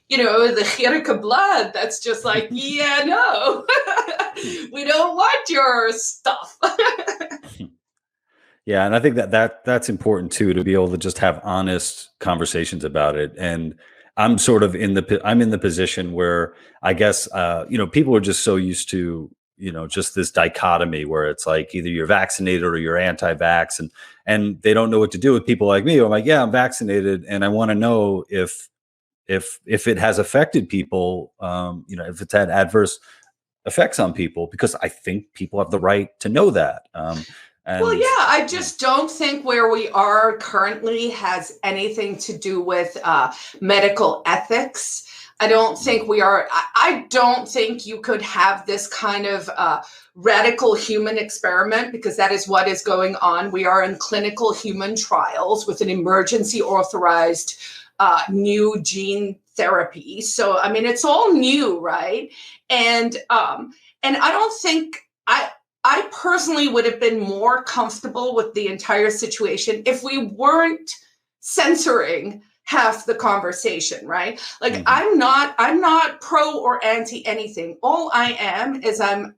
you know, the Gericke blood that's just like, yeah, no, we don't want your stuff. Yeah. And I think that's important too, to be able to just have honest conversations about it. And I'm sort of in the position where I guess, you know, people are just so used to, you know, just this dichotomy where it's like either you're vaccinated or you're anti-vax, and they don't know what to do with people like me. I'm like, yeah, I'm vaccinated, and I want to know if it has affected people, you know, if it's had adverse effects on people, because I think people have the right to know that. Well, yeah, I just don't think where we are currently has anything to do with medical ethics. I don't think I don't think you could have this kind of radical human experiment, because that is what is going on. We are in clinical human trials with an emergency authorized new gene therapy. So, I mean, it's all new, right? And I don't think I personally would have been more comfortable with the entire situation if we weren't censoring half the conversation, right? Like, I'm not pro or anti anything. All I am is I'm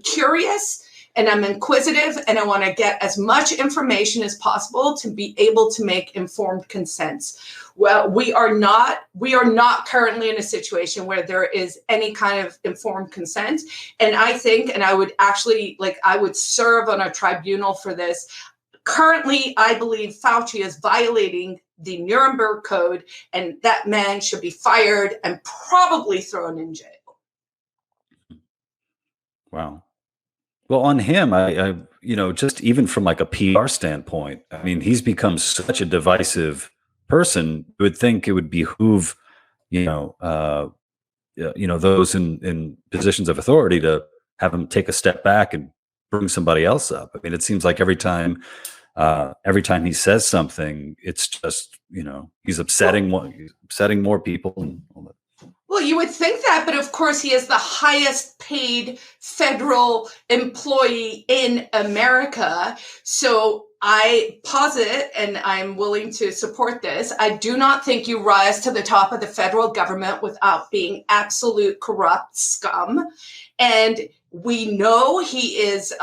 curious and I'm inquisitive, and I want to get as much information as possible to be able to make informed consents. Well, we are not currently in a situation where there is any kind of informed consent. And I think, and I would actually, like, I would serve on a tribunal for this. Currently, I believe Fauci is violating the Nuremberg Code, and that man should be fired and probably thrown in jail. Wow. Well, on him, I you know, just even from like a PR standpoint, I mean, he's become such a divisive person. You would think it would behoove, you know, those in positions of authority to have him take a step back and bring somebody else up. I mean, it seems like every time he says something, it's just, you know, he's upsetting more people and all that. Well, you would think that, but of course he is the highest paid federal employee in America. So I posit, and I'm willing to support this, I do not think you rise to the top of the federal government without being absolute corrupt scum. And we know he is,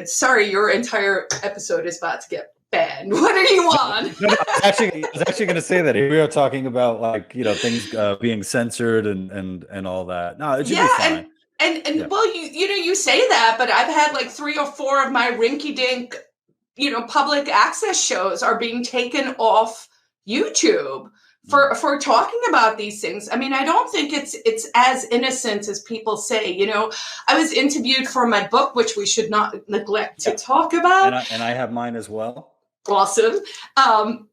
sorry, your entire episode is about to get banned. What do you want? No, I was actually going to say that. We are talking about, like, you know, things being censored and all that. No, it should be fine. And well, you know, you say that, but I've had like 3 or 4 of my rinky-dink, you know, public access shows are being taken off YouTube for talking about these things. I mean, I don't think it's as innocent as people say. You know, I was interviewed for my book, which we should not neglect to talk about. And I have mine as well. Awesome. I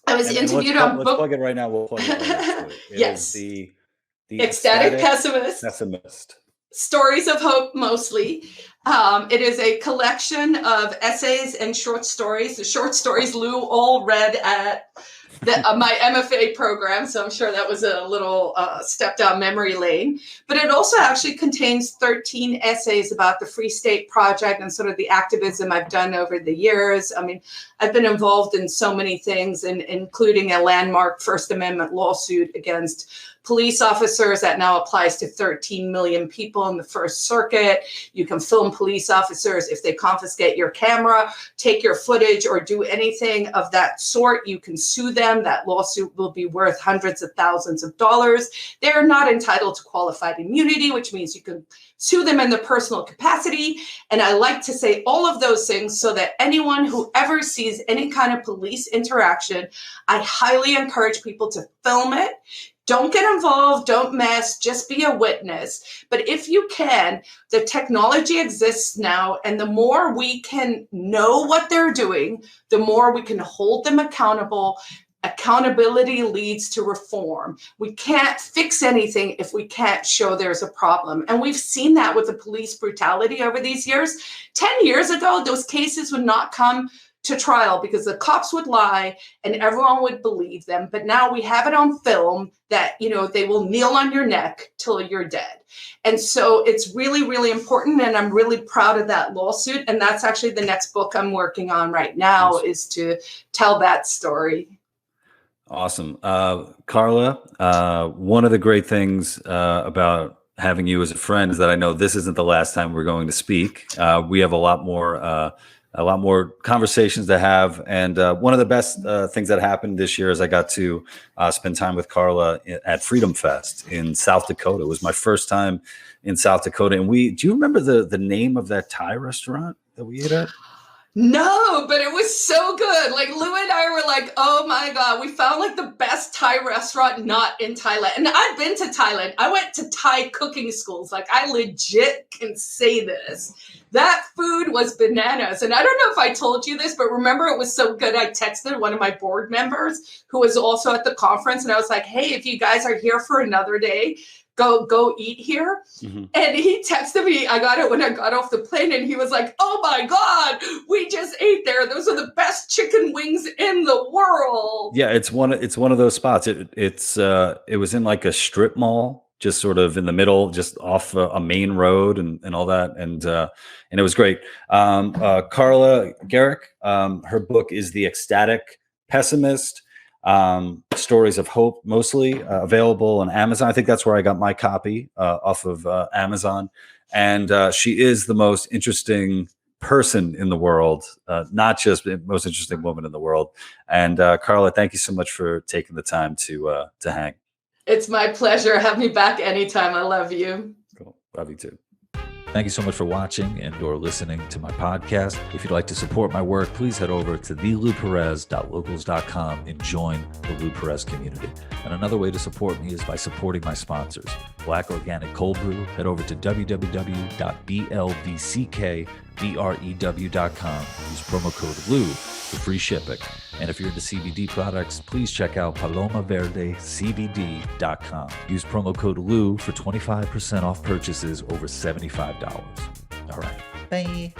was interviewed on book. Let's plug it right now. We'll plug it right now. Yes. The Ecstatic Pessimist. Stories of Hope, mostly. It is a collection of essays and short stories. The short stories Lou all read at my MFA program, so I'm sure that was a little step down memory lane. But it also actually contains 13 essays about the Free State Project and sort of the activism I've done over the years. I mean, I've been involved in so many things, including a landmark First Amendment lawsuit against police officers that now applies to 13 million people in the First Circuit. You can film police officers if they confiscate your camera, take your footage, or do anything of that sort. You can sue them. That lawsuit will be worth hundreds of thousands of dollars. They're not entitled to qualified immunity, which means you can sue them in their personal capacity. And I like to say all of those things so that anyone who ever sees any kind of police interaction, I highly encourage people to film it. Don't get involved, don't mess, just be a witness. But if you can, the technology exists now, and the more we can know what they're doing, the more we can hold them accountable. Accountability leads to reform. We can't fix anything if we can't show there's a problem. And we've seen that with the police brutality over these years. 10 years ago, those cases would not come to trial because the cops would lie and everyone would believe them. But now we have it on film that, they will kneel on your neck till you're dead. And so it's really, really important. And I'm really proud of that lawsuit. And that's actually the next book I'm working on right now, is to tell that story. Awesome. Carla, one of the great things about having you as a friend is that I know this isn't the last time we're going to speak. We have a lot more conversations to have. And one of the best things that happened this year is I got to spend time with Carla at Freedom Fest in South Dakota. It was my first time in South Dakota. And do you remember the name of that Thai restaurant that we ate at? No, but it was so good. Like Lou and I were like, oh my God, we found like the best Thai restaurant not in Thailand. And I've been to Thailand. I went to Thai cooking schools. Like I legit can say this. That food was bananas. And I don't know if I told you this, but remember it was so good. I texted one of my board members who was also at the conference. And I was like, hey, if you guys are here for another day, go eat here. Mm-hmm. And he texted me. I got it when I got off the plane, and he was like, oh my God, we just ate there. Those are the best chicken wings in the world. Yeah, it's one of those spots. It was in like a strip mall, just sort of in the middle, just off a main road and all that. And it was great. Carla Gericke, her book is The Ecstatic Pessimist. Stories of Hope, mostly available on Amazon. I think that's where I got my copy off of Amazon. And she is the most interesting person in the world, not just the most interesting woman in the world. And Carla, thank you so much for taking the time to hang. It's my pleasure. Have me back anytime. I love you. Cool. Love you too. Thank you so much for watching and or listening to my podcast. If you'd like to support my work, please head over to thelouperez.locals.com and join the Lou Perez community. And another way to support me is by supporting my sponsors. Black Organic Cold Brew. Head over to www.blvckbrew.com. Use promo code LOU for free shipping. And if you're into CBD products, please check out palomaverdecbd.com. Use promo code LOU for 25% off purchases over $75. All right. Bye.